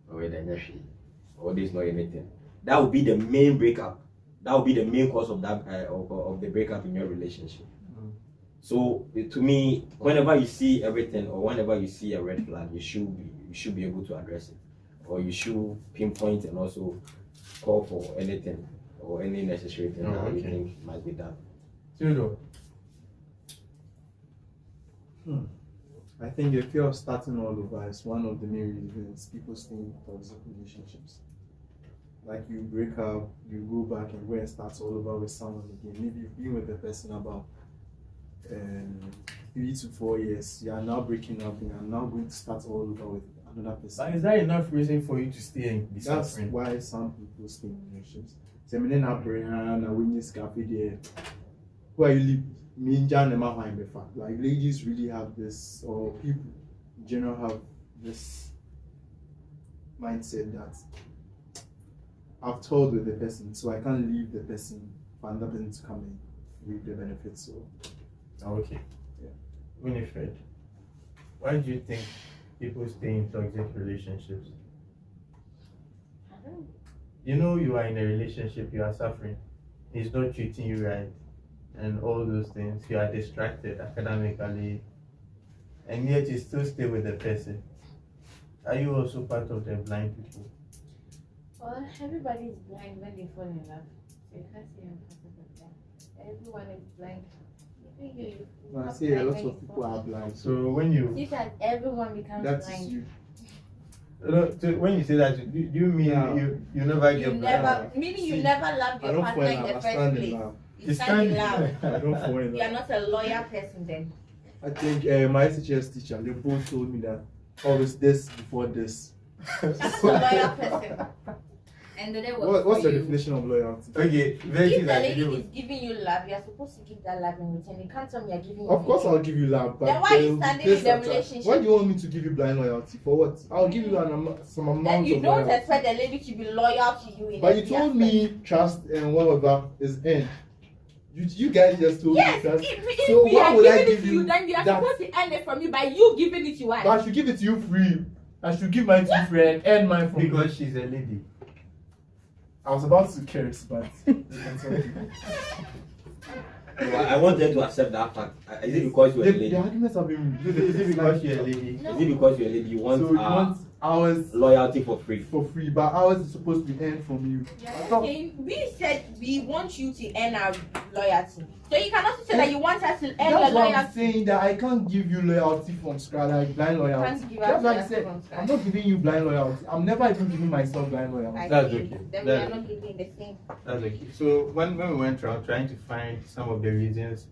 there's not anything. That will be the main breakup. That will be the main cause of that of the breakup in your relationship. So to me, whenever you see everything or whenever you see a red flag, you should be able to address it, or you should pinpoint and also call for anything or any necessary thing that you think might be done. I think the fear of starting all over is one of the main reasons people stay in toxic relationships. Like you break up, you go back and go and start all over with someone again. Maybe you've been with the person about 3 to 4 years, you are now breaking up and you are now going to start all over with another person. But is that enough reason for you to stay and be That's suffering? why some people stay in relationships. Who are you like ladies really have this, or people in general have this mindset that I've told with the person, so I can't leave the person for another person to come and reap the benefits. So okay. Yeah. Winifred, why do you think people stay in toxic relationships? You know you are in a relationship, you are suffering. He's not treating you right and all those things. You are distracted academically and yet you still stay with the person. Are you also part of the blind people? Well, everybody is blind when they fall in love. So you can't say I'm part of the blind. Everyone is blind. I see a lot of people are blind. So when you see that everyone becomes that's blind. You. So when you say that, do you mean you never get blind? Meaning you never loved your partner in the first place. You stand in love. I don't fall in You are love. not a loyal person then. I think my SHS teacher, they both told me that always this before this. You're not a loyal person. And then What's the definition of loyalty? Okay, very If thing the I lady do. is giving you love, you are supposed to give that love in return. You can't tell me you're giving Of course, I'll me. give you love, but Then why are you there will be standing in this the attract- relationship? Why do you want me to give you blind loyalty? For what? I'll give you some amount And you of don't loyalty. expect the lady to be loyal to you in But you every told aspect. me trust and whatever is end. You guys just told Yes, me trust. if So we why are would I giving it give to you you, then we are that? supposed to earn it from you by you giving it to us. But I should give it to you free. I should give mine to you free and earn mine from you. Because she's a lady. I was about to curse, but you can tell me. No, I want them to accept that fact. Is it because you're a lady? The arguments have been. Is it because you're a lady? No. Is it because you're a lady? You want, So you want ours loyalty for free? for free, but ours is supposed to be earned from you. I thought- We said we want you to earn our loyalty. So you can also say that you want us to earn your That's why I'm loyalty. saying that I can't give you loyalty from scratch, like blind loyalty. Can't give us That's why I loyalty said from scratch. I'm not giving you blind loyalty. I'm never even giving myself blind loyalty. I That's see. okay. Then we That's are not giving the same. That's okay. So when we went around trying to find some of the reasons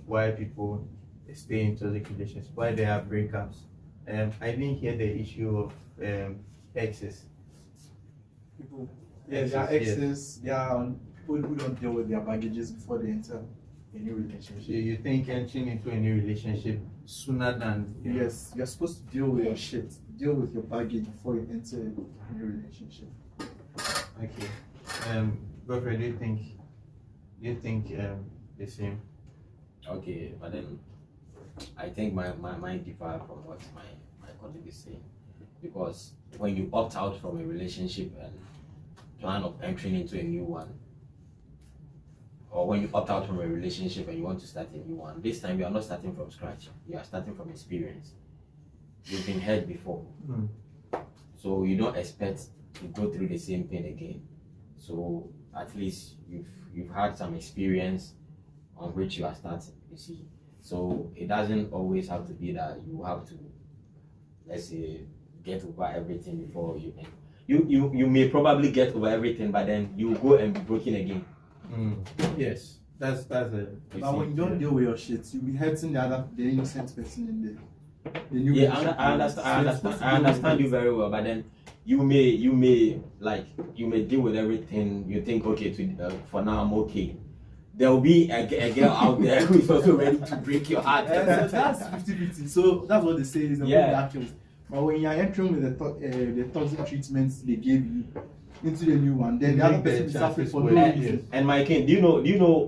why people stay in toxic relationships, why they have breakups, I didn't hear the issue of exes. People, yeah, there are exes, there are people who don't deal with their baggages before they enter a new So relationship. you think entering into a new relationship sooner than Yes, you're supposed to deal with your shit, deal with your baggage before you enter a new relationship. Okay. Godfrey, do you think the same? Okay, but then I think my mind differ from what my colleague is saying, because when you opt out from a relationship and plan of entering into a new one, or when you opt out from a relationship and you want to start a new one, this time you are not starting from scratch. You are starting from experience. You've been hurt before, so you don't expect to go through the same pain again. So at least you've had some experience on which you are starting, you see. So it doesn't always have to be that you have to, let's say, get over everything before you end. You may probably get over everything, but then you go and be broken again. Yes, that's a. But when you don't deal with your shit, you'll be hurting the innocent person in the new Yeah, relationship. I understand you very well, but then you may deal with everything. You think, okay, for now I'm okay. There will be a girl out there who is also ready to break your heart. So that's 50-50. So that's what they say is the actions. But when you're entering with the toxic treatments they gave you into the new one, then the other person is suffering for no reason. And my king, do you know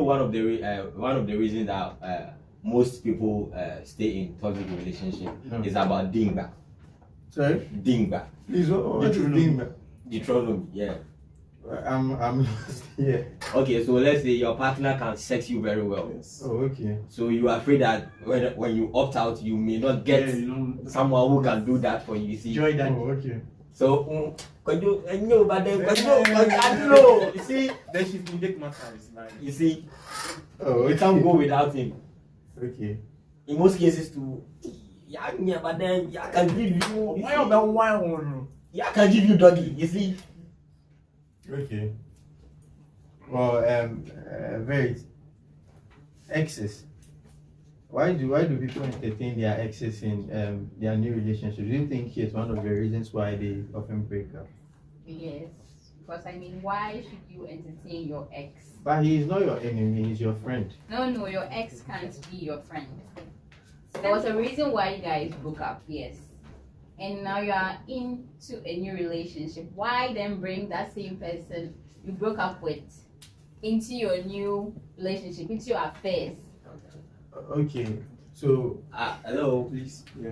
one of the reasons that most people stay in toxic relationship is about dingba. Sorry? Dingba. Please, what is Dingba? Deuteronomy, yeah. I'm lost here. Okay, so let's say your partner can sex you very well. Yes. Oh, okay. So you are afraid that when you opt out, you may not get someone who can do that for you. You see? Joy that. Oh, okay. So but then I don't know. You see? Then she's in dick matters. Like, You see? Oh, You can't go without him. Okay. In most cases, too. Yeah, but then I can give you. I can give you doggy. You see? Okay. Well, very exes. Why do people entertain their exes in their new relationships? Do you think it's one of the reasons why they often break up? Yes, because I mean, why should you entertain your ex? But he is not your enemy; he's your friend. No, your ex can't be your friend. There was a reason why you guys broke up, yes. And now you are into a new relationship. Why then bring that same person you broke up with into your new relationship, into your affairs? Okay. So, Hello. please. Yeah.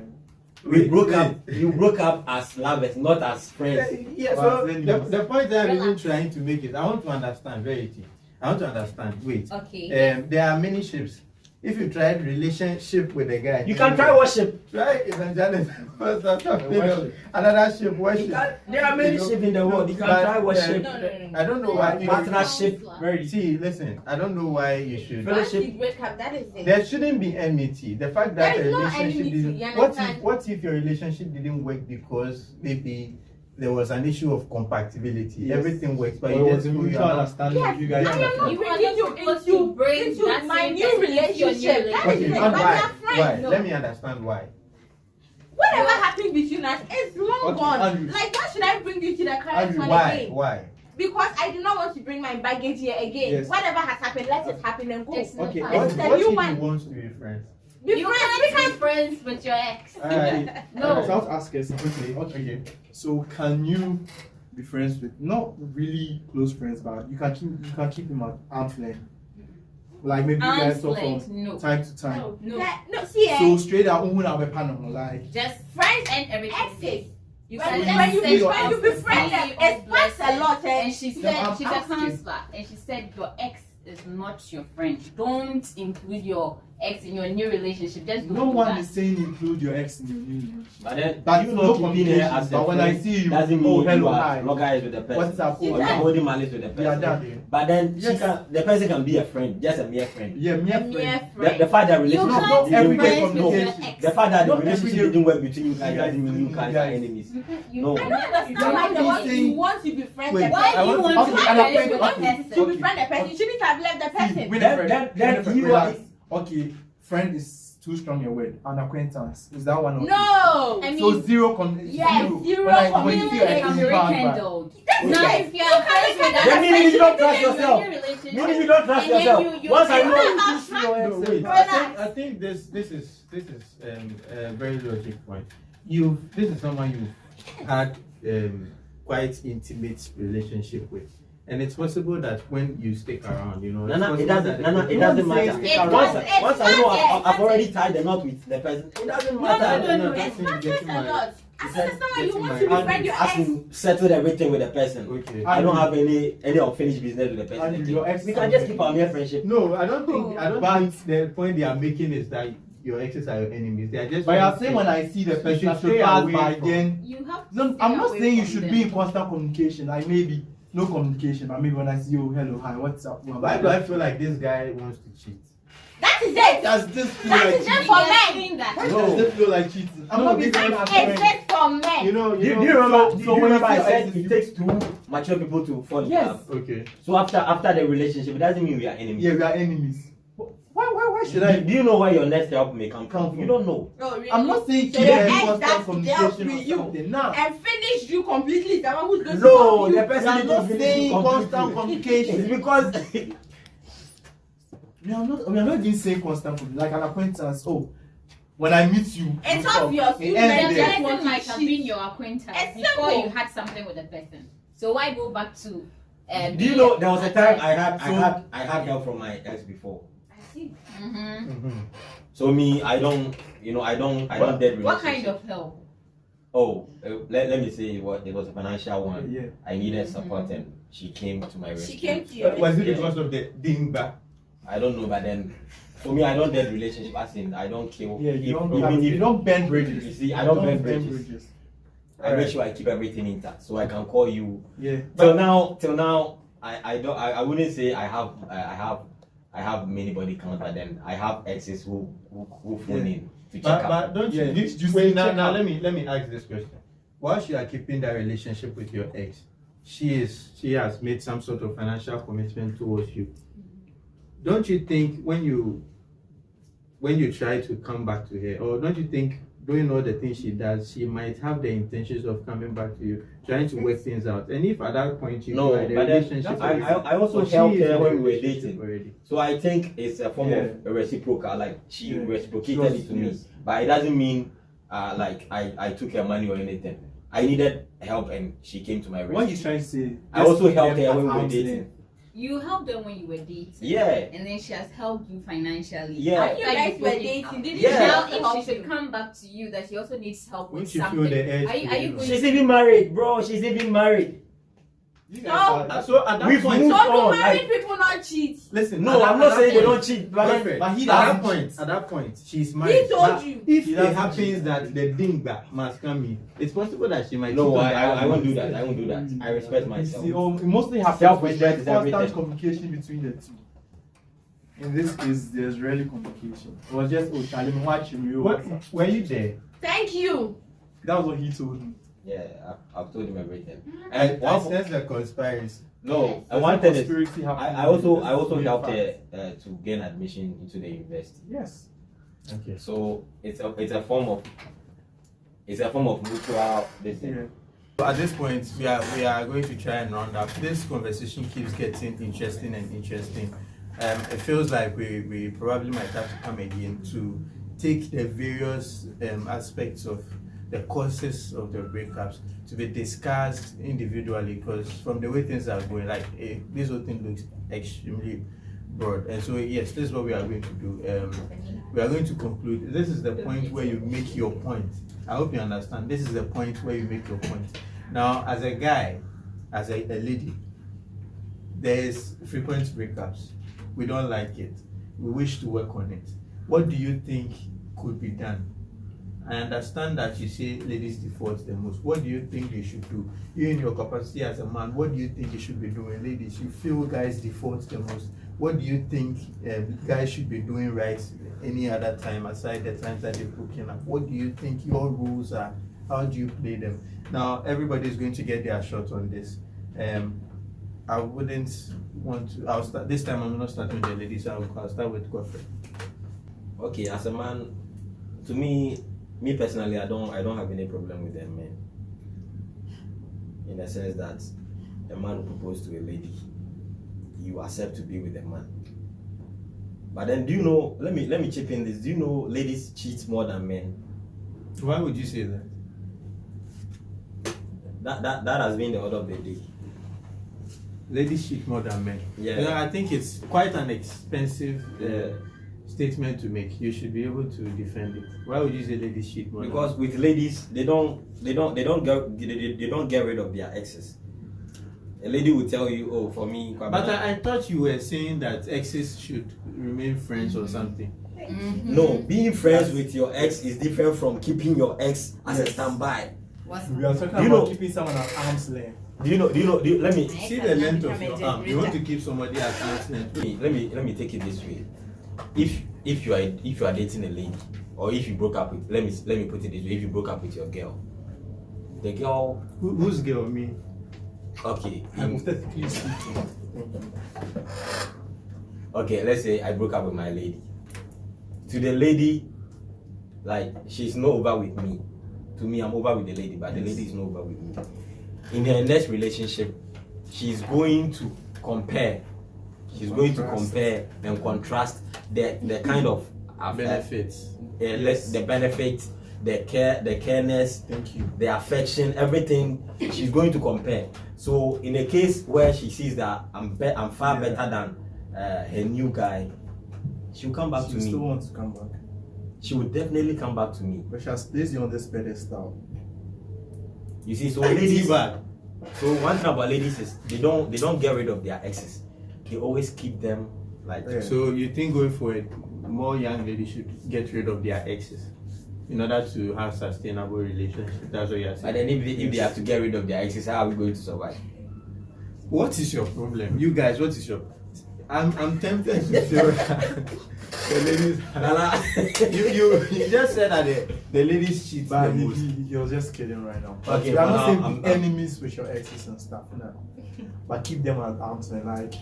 We broke up. You broke up as lovers, not as friends. yeah. So the point that I'm even trying to make is, I want to understand Verity. I want to understand. Wait. Okay. There are many ships. If you tried relationship with a guy, You can try worship. try evangelism. Another ship, worship. There are many ships in the world. You can But, try worship. No. I don't know why. Partnership. Very. See, listen. I don't know why you should. Once you break up, that is it. There shouldn't be enmity. The fact that There a is no relationship enmity, didn't. you What understand? if your relationship didn't work because maybe there was an issue of compatibility. Yes. Everything works, but But you it just was a feel mutual you're not. understanding. Yes, You guys I am not You are bringing you not supposed to bring into that my same new person into your new relationship. That is Okay, it. and But we why? are friends. Why? No. Let me understand why. Whatever happened between us is long Okay, gone. Andrew. Like, why should I bring you to the current Andrew, one Why? again? Why? Because I do not want to bring my baggage here again. Yes. Whatever has happened, let it happen and go. It's not Okay, fine. What, It's the what new if you one. want to be friends? Be You friends, can't be friends with your ex. Alright. No. So I have to ask us. Okay. So can you be friends with not really close friends, but you can keep them at arm's length? Like maybe you guys Arm's talk length, from no. time to time. No. No, see, So straight out, who have a panel like? Just friends and everything. exes. You When can you just when you send befriend them, it packs a lot. And she No, said, I'm she's a asking. counselor, and she said your ex is not your friend. Don't include your ex in your new relationship. Just don't No do one that. is saying include your ex in your new relationship. But then, But you no know, keeping her communication. as a But when I friend see you, doesn't mean oh, hello, you are hi. logized with the person. What's up? Or you are Yes. holding malice with the We are person. done. But then Yes. the person can be a friend, just a mere friend. Yeah, mere A friend. mere The friend. fact that You relationship can't not be didn't everyday friends with your communication. ex. the fact that the Not relationship everyday- didn't work between you guys Yes. doesn't mean you guys are Yes. enemies. You can't- you No. I don't understand why the one you want to befriend Wait, the Why person. do you want Okay, to and be I friends think- with okay. the person? To befriend the person, you shouldn't have left the person. Winifred, Then Winifred, you relax. are- Okay, friend is too strong a word. An acquaintance. Is that one of No. I mean, So zero Yes, zero when you see your they ex can is be bad, bad. rekindled. That's Now, it. if you are friends with that Then meaning you don't trust person, yourself. you're in a relationship, Meaning you don't trust and then yourself. you- Once I you know don't you have see your ex, No, wait. Relax. I think this is a very logic point. This is someone you've had quite intimate relationship with, and it's possible that when you stick around, you know, it's Nana, it possible doesn't. that- Nana, it doesn't matter. It Once, doesn't- once I know it's I've already tied the knot with the person, it doesn't No, matter. no, that's it when you matters get a married. lot. I It's understand why you getting want to married. befriend your As ex. in settled everything with the person. Okay. I don't have any unfinished business with the person. And your ex We can just keep our mere friendship. No, I don't think. I don't But- think the point they are making is that your exes are your enemies. They are just. But you're trying to saying say- when I see the You person, should I should stay pass away by from- then. You have to No, stay I'm not away saying you from should them. be in constant communication. Like maybe no communication, but maybe when I see you, hello, hi, what's up? Why do I feel like this guy wants to cheat? That is it. Does this feel That like is just cheating? for You are men. saying that. Why No. does this feel like cheating? I'm No, not being because as That friend. exists for men. You know. Do you remember? Do you when remember I you said feel it takes two mature people to fall in Yes. love? Okay. So after the relationship, it doesn't mean we are enemies. Yeah, we are enemies. Why should I? Do you know where your next help may come Come from? from? You don't know. No, really. I'm not saying So keep your in ex constant that dealt communication with or you something. Nah. and finish you completely. Is the one who's going to No, help the you. person I'm didn't not finish saying you completely. constant communication. It's because I'm not even saying constant communication. Like an acquaintance. Oh, when I meet you, It's we talk. obvious. You It ends men there. just Person want might to have cheat. been your acquaintance It's before simple. you had something with the person. So why go back to? do you know there was a time I So- had help from my ex before. I see. Mm-hmm. So me, I don't dead What kind relationship. of help? Oh, let me say it was a financial one. Yeah. I needed support and she came to my rescue. She came to you. Was it Yeah. because of the dingba? I don't know, but then for me, I don't dead relationship. As in, I don't kill. Yeah, if- you don't, even you if don't bend bridges. You see, I don't bend bridges. I make sure I keep everything intact, so I can call you. Yeah. Till now, I wouldn't say I have many body count, but then I have exes who phone in to check But up. don't you? Yeah. This, You wait, see, now check out. let me ask this question. Whilst you are keeping that relationship with your ex, she has made some sort of financial commitment towards you. Don't you think when you try to come back to her, or don't you think doing all the things she does, she might have the intentions of coming back to you, trying to work things out? And if at that point you No, are in a but then relationship, I also or she helped is her in a when we were relationship dating. already. So I think it's a form Yeah. of a reciprocal, like she Yeah. reciprocated Trust, it to me. yes. But it doesn't mean like I took her money or anything. I needed help and she came to my rescue. What you trying to say? I also just helped keep her them when we at were arm's dating. length. You helped them when you were dating. Yeah. And then she has helped you financially. Yeah. When you guys were dating, didn't Yeah. she Now, help if she should you? come back to you, that she also needs help Won't with you feel something. the urge Are you to, you going know? She's even married, bro. She's even married. You No. guys So at that We've point, moved Don't on. be married Like, people not cheat. listen. no, I'm not saying they don't cheat, but Perfect. but he at that doesn't point, cheat. at that point, she's married. He told But you. If He it doesn't happens cheat. that the dingba must come in, it's possible that she might. no, cheat on the I other won't do one. that. I won't do that. I respect You myself. see, it mostly happens Self-respect when is there's constant everything. communication between the two. In this case, there's rarely communication. It was just, oh, Charlie, I'm watching you. What, were you there? Thank you. That was what he told me. Yeah, I've told him everything. And And I sense the conspiracy. no, and There's one no thing is, conspiracy happening. I also This is helped real her to gain admission into the university. Yes. Okay. So it's a form of mutual this thing. Yeah. At this point, we are going to try and round up. This conversation keeps getting interesting and interesting. It feels like we probably might have to come again to take the various aspects of the causes of the breakups to be discussed individually, because from the way things are going, like this whole thing looks extremely broad. And so yes, this is what we are going to do. We are going to conclude. This is the point where you make your point. I hope you understand. This is the point where you make your point. Now, as a guy, as a lady, there is frequent breakups. We don't like it. We wish to work on it. What do you think could be done? I understand that you say ladies default the most. What do you think they should do? You, in your capacity as a man, what do you think you should be doing? Ladies, you feel guys default the most. What do you think guys should be doing right any other time aside the times that they're hooking up? What do you think your rules are? How do you play them? Now, everybody is going to get their shot on this. I wouldn't want to. I'll start this time. I'm not starting with the ladies. I'll start with Godfrey. Okay, as a man, to me personally, I don't have any problem with them men. In the sense that a man will propose to a lady, you accept to be with a man. But then, do you know? Let me chip in this. Do you know ladies cheat more than men? Why would you say that? That has been the order of the day. Ladies cheat more than men. Yeah. You know, I think it's quite an expensive statement to make. You should be able to defend it. Why would you say ladies cheat more? Because with ladies, they don't get rid of their exes. A lady will tell you, "Oh, for me." But I thought you were saying that exes should remain friends or something. Mm-hmm. No, being friends with your ex is different from keeping your ex as a Yes. standby. We are talking You about know- keeping someone at arm's length. Do you know? Let me See the length of your arm. You want to keep somebody at arm's length. let me take it this way. If you are dating a lady, or if you broke up with, let me put it this way, if you broke up with your girl, the girl, Whose girl? Me. okay, Hypothetically speaking. okay, let's say I broke up with my lady. To the lady, like, she's not over with me. To me, I'm over with the lady, but the lady is not over with me. In her next relationship, she's going to compare. She's going to compare and contrast the kind of Benefits. the benefits, the care, the careness, Thank you. the affection, everything. She's going to compare. So in a case where she sees that I'm far better than her new guy, she'll come back She to still me. wants to come back. She will definitely come back to me. But she has placed you on this pedestal. You see, so ladies. Diva. So one thing about ladies is they don't get rid of their exes. They always keep them like. Yeah. So you think going forward, more young ladies should get rid of their exes in order to have sustainable relationships? That's what you're saying. But then if they have to get rid of their exes, how are we going to survive? What is your problem? You guys, what is your... I'm tempted to feel the ladies... Nana. you just said that the ladies cheat But the most. you're just kidding right now. But Okay, we are for not now, saying I'm- be enemies with your exes and stuff. No. But keep them at arm's length. Like,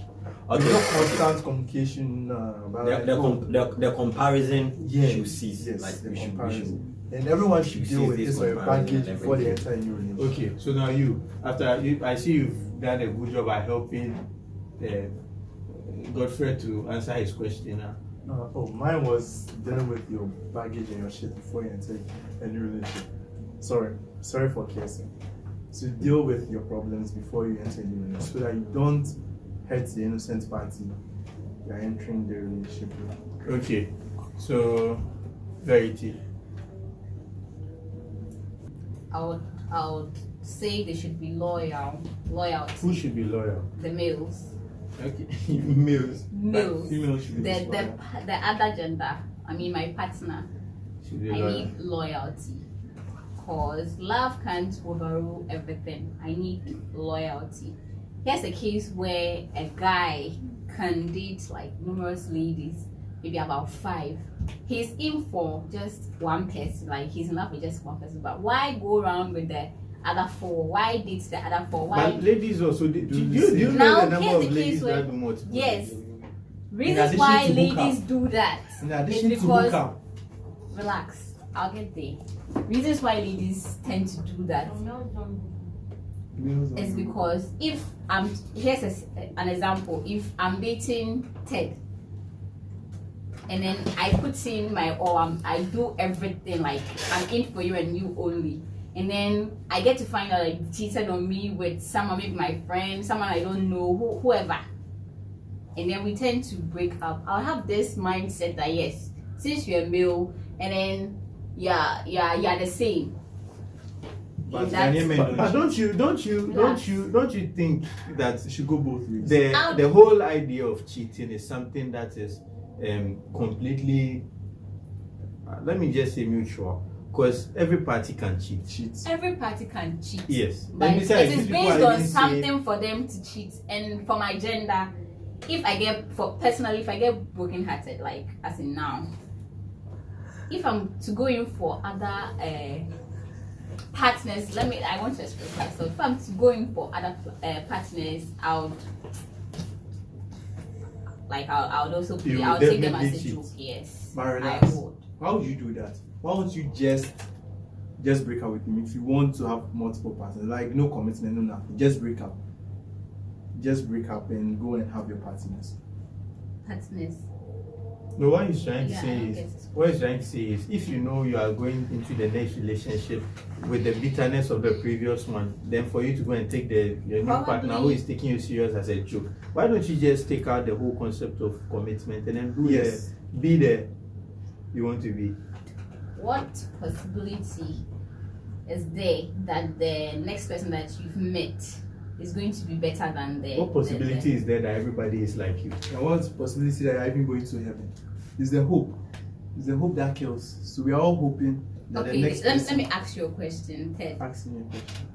Okay. no constant communication. But like, The comparison yes, should cease. yes, Like the we should. comparison. And everyone should should deal see with this this sort of comparison baggage and before they everything. enter a new relationship. Okay, so now I see you've done a good job at helping Godfrey to answer his question now. Mine was dealing with your baggage and your shit before you enter a new relationship. Sorry for cursing. So deal with your problems before you enter a new relationship so that you don't hurt the innocent party you are entering the relationship with. Okay, so Verity. I would say they should be loyalty. Who should be loyal? The males. Okay, males. Males. Females should be The loyal. other gender. I mean my partner. Should be I loyal. need loyalty. Cause love can't overrule everything. I need loyalty. Here's a case where a guy can date like numerous ladies, maybe about 5. He's in for just one person, like he's in love with just one person. But why go around with the other 4? Why date the other 4? Why? But ladies also do the you same. know Now, the number here's of the ladies case where- that do multiple? Yes. In Reasons addition why to ladies hookup. do that. In It's addition to because hookup. relax. I'll get there. Reasons why ladies tend to do that is because if here's an example. If I'm dating Ted, and then I put in my all, I do everything, like I'm in for you and you only, and then I get to find out like cheated on me with someone, maybe my friend, someone I don't know, whoever, and then we tend to break up. I'll have this mindset that yes, since you're male, and then you're the same. But That's- Ghanaian men But don't you think that It should go both ways. the whole idea of cheating is something that is completely let me just say mutual, because every party can cheat. Every party can cheat. Yes. But And it besides, is these people based are on even something saying- for them to cheat. And for my gender, if I get broken hearted, like as in now, if I'm to go in for other partners, I want to express myself. If I'm to go in for other partners, I'll also You I'll will take them as a definitely joke. cheat. Yes. But I relax. would. Why would you do that? Why would you just break up with him if you want to have multiple partners? Like no commitment, no nothing. Just break up. Just break up and go and have your partners. Partners. No, what he's trying to Yeah, I say don't is, get it. what he's trying to say is, if you know you are going into the next relationship with the bitterness of the previous one, then for you to go and take your new partner who is taking you serious as a joke, why don't you just take out the whole concept of commitment and then be there you want to be? What possibility is there that the next person that you've met is going to be better than the What possibility is there that everybody is like you? And what's the possibility that you're even going to heaven? It's the hope. It's the hope that kills. So we are all hoping that the Okay, next let person me ask you a question, Ted. asks me a question.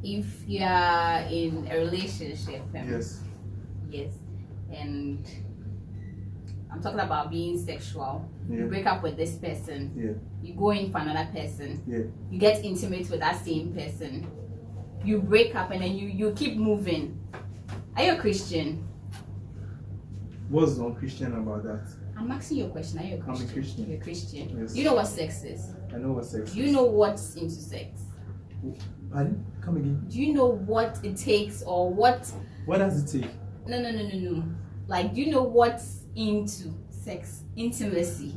If you are in a relationship, Yes. yes, and I'm talking about being sexual, Yeah. you break up with this person, Yeah. you go in for another person, Yeah. you get intimate with that same person, you break up, and then you keep moving. Are you a Christian? What's unchristian about that? I'm asking you a question. Are you a I'm a Christian? Christian. You're a Christian. Yes. You know what sex is? I know what sex Do you is. know what's into sex? Pardon? Come again. Do you know what it takes or what? What does it take? No. Like, do you know what's into sex? Intimacy.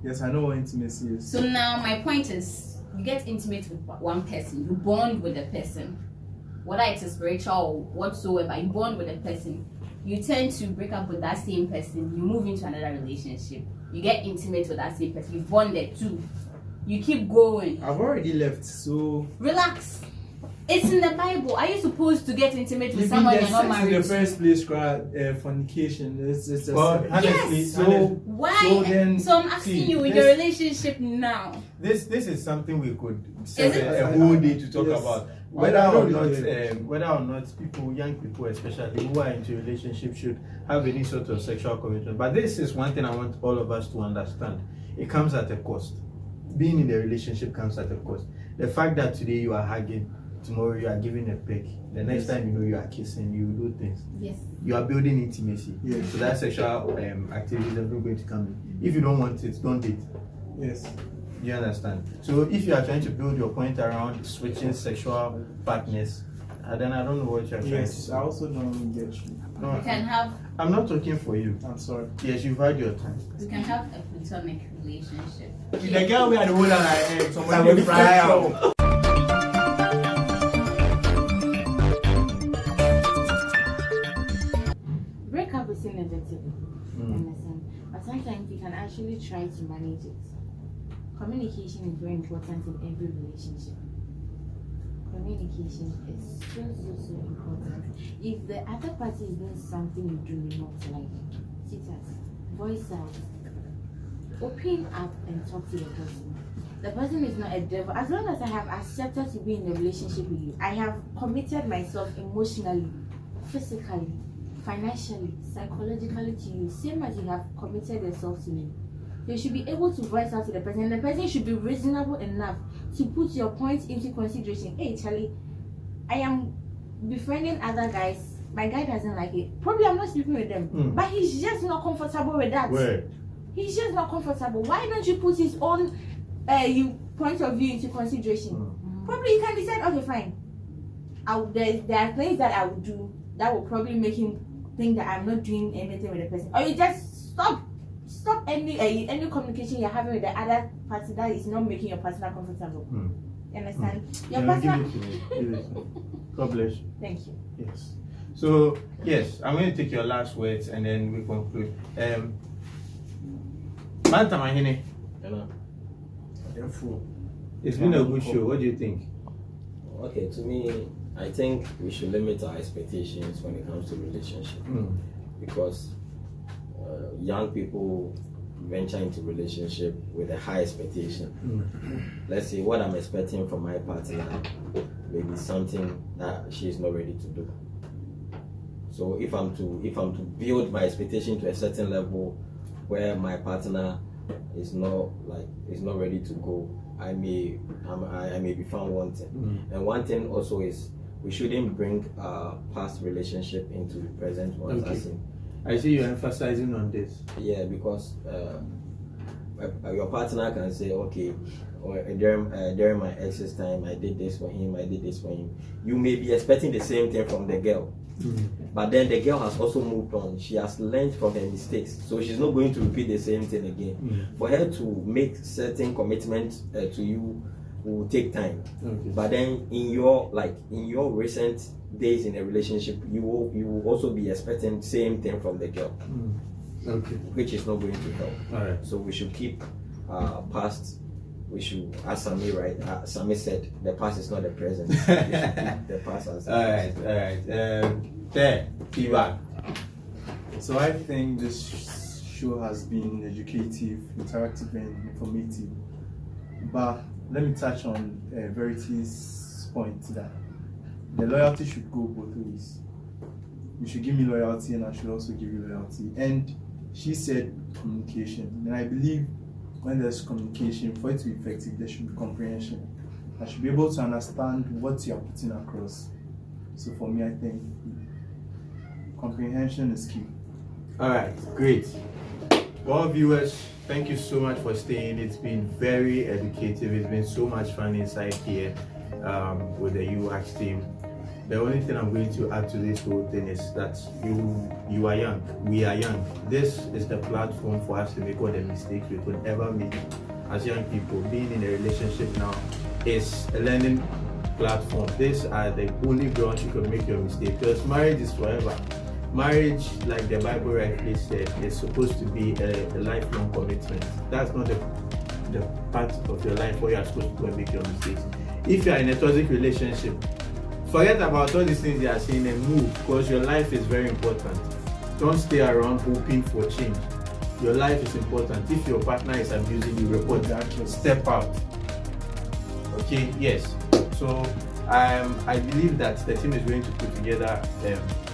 Yes, I know what intimacy is. So now my point is, you get intimate with one person, you bond with a person, whether it's a spiritual or whatsoever, you bond with a person. You tend to break up with that same person, you move into another relationship, you get intimate with that same person, you bonded too. You keep going. I've already left, so Relax. It's in the Bible. Are you supposed to get intimate with even someone the you're not sex in married the to? first place, fornication. It's just Well, honestly, Yes. so Why? So then, So I'm asking see, you, in this- your relationship now, This is something we could set it? a whole day to talk Yes. about. I Whether don't or know, not, yeah. whether or not people, young people especially, who are into relationship should have any sort of sexual commitment. But this is one thing I want all of us to understand. It comes at a cost. Being in a relationship comes at a cost. The fact that today you are hugging, tomorrow you are giving a peck, the next Yes. time you know you are kissing, you do things. yes. You are building intimacy. Yes. So that sexual activity is never going to come in. If you don't want it, don't date. yes. You understand? So if you are trying to build your point around switching sexual partners, then I don't know what you are trying to Yes, say. I also don't get you. No, You can have I'm not talking for you. I'm sorry. Yes, you've had your time. a platonic relationship. The girl we are the one that I am. Somebody fry out. Breakup is inevitable, Mm. understand? But sometimes you can actually try to manage it. Communication is very important in every relationship. Communication is so important. If the other party is doing something you do not like, sit at, voice out, open up and talk to the person. The person is not a devil. As long as I have accepted to be in a relationship with you, I have committed myself emotionally, physically, financially, psychologically to you, same as you have committed yourself to me. You should be able to voice out to the person, and the person should be reasonable enough to put your point into consideration. Hey, Charlie, I am befriending other guys. My guy doesn't like it. Probably I'm not sleeping with them, but he's just not comfortable with that. Word. He's just not comfortable. Why don't you put his own point of view into consideration? Probably you can decide, okay, fine. There are things that I would do that will probably make him think that I'm not doing anything with the person. Or you just stop any communication you're having with the other party that is not making your partner comfortable. You understand? Your partner. Give it to me. God bless you. Thank you. Yes. So yes, I'm going to take your last words and then we conclude. Manta Mahine, it's been a good show. What do you think? Okay, to me, I think we should limit our expectations when it comes to relationship, because young people venture into relationship with a high expectation. Let's say what I'm expecting from my partner may be something that she is not ready to do. So if I'm to build my expectation to a certain level where my partner is not ready to go, I may be found wanting. And one thing also is we shouldn't bring past relationship into the present one. Okay. I see you're emphasizing on this. Yeah, because your partner can say, okay, during my ex's time, I did this for him, I did this for him. You may be expecting the same thing from the girl. But then the girl has also moved on. She has learned from her mistakes, so she's not going to repeat the same thing again. For her to make certain commitments to you will take time. But then in your recent days in a relationship, you will also be expecting the same thing from the girl, which is not going to help. All right. So we should keep past. We should, as Sami said, the past is not the present. We should keep the past as the past. All right. There, feedback. So I think this show has been educative, interactive, and informative. But let me touch on Verity's point that the loyalty should go both ways. You should give me loyalty, and I should also give you loyalty. And she said communication, and I believe when there's communication, for it to be effective, there should be comprehension. I should be able to understand what you are putting across. So for me, I think comprehension is key. All right, great. Well, viewers, thank you so much for staying. It's been very educative. It's been so much fun inside here with the Youask team. The only thing I'm going to add to this whole thing is that you are young, we are young. This is the platform for us to make all the mistakes we could ever make as young people. Being in a relationship now is a learning platform. These are the only grounds you can make your mistake, because marriage is forever. Marriage, like the Bible rightly said, is supposed to be a lifelong commitment. That's not the part of your life where you are supposed to go and make your mistakes. If you are in a toxic relationship, forget about all these things you are saying and move, because your life is very important. Don't stay around hoping for change. Your life is important. If your partner is abusing you, report that. Step out. Okay, yes. So I believe that the team is going to put together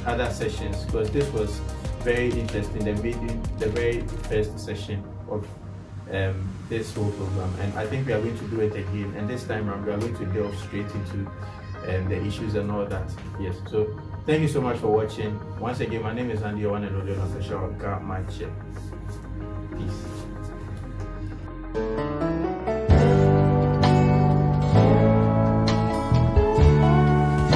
other sessions, because this was very interesting. The very first session of this whole program, and I think we are going to do it again. And this time around, we are going to delve straight into the issues and all that. Yes. So thank you so much for watching. Once again, my name is Andy, one and only official Car Match. Peace.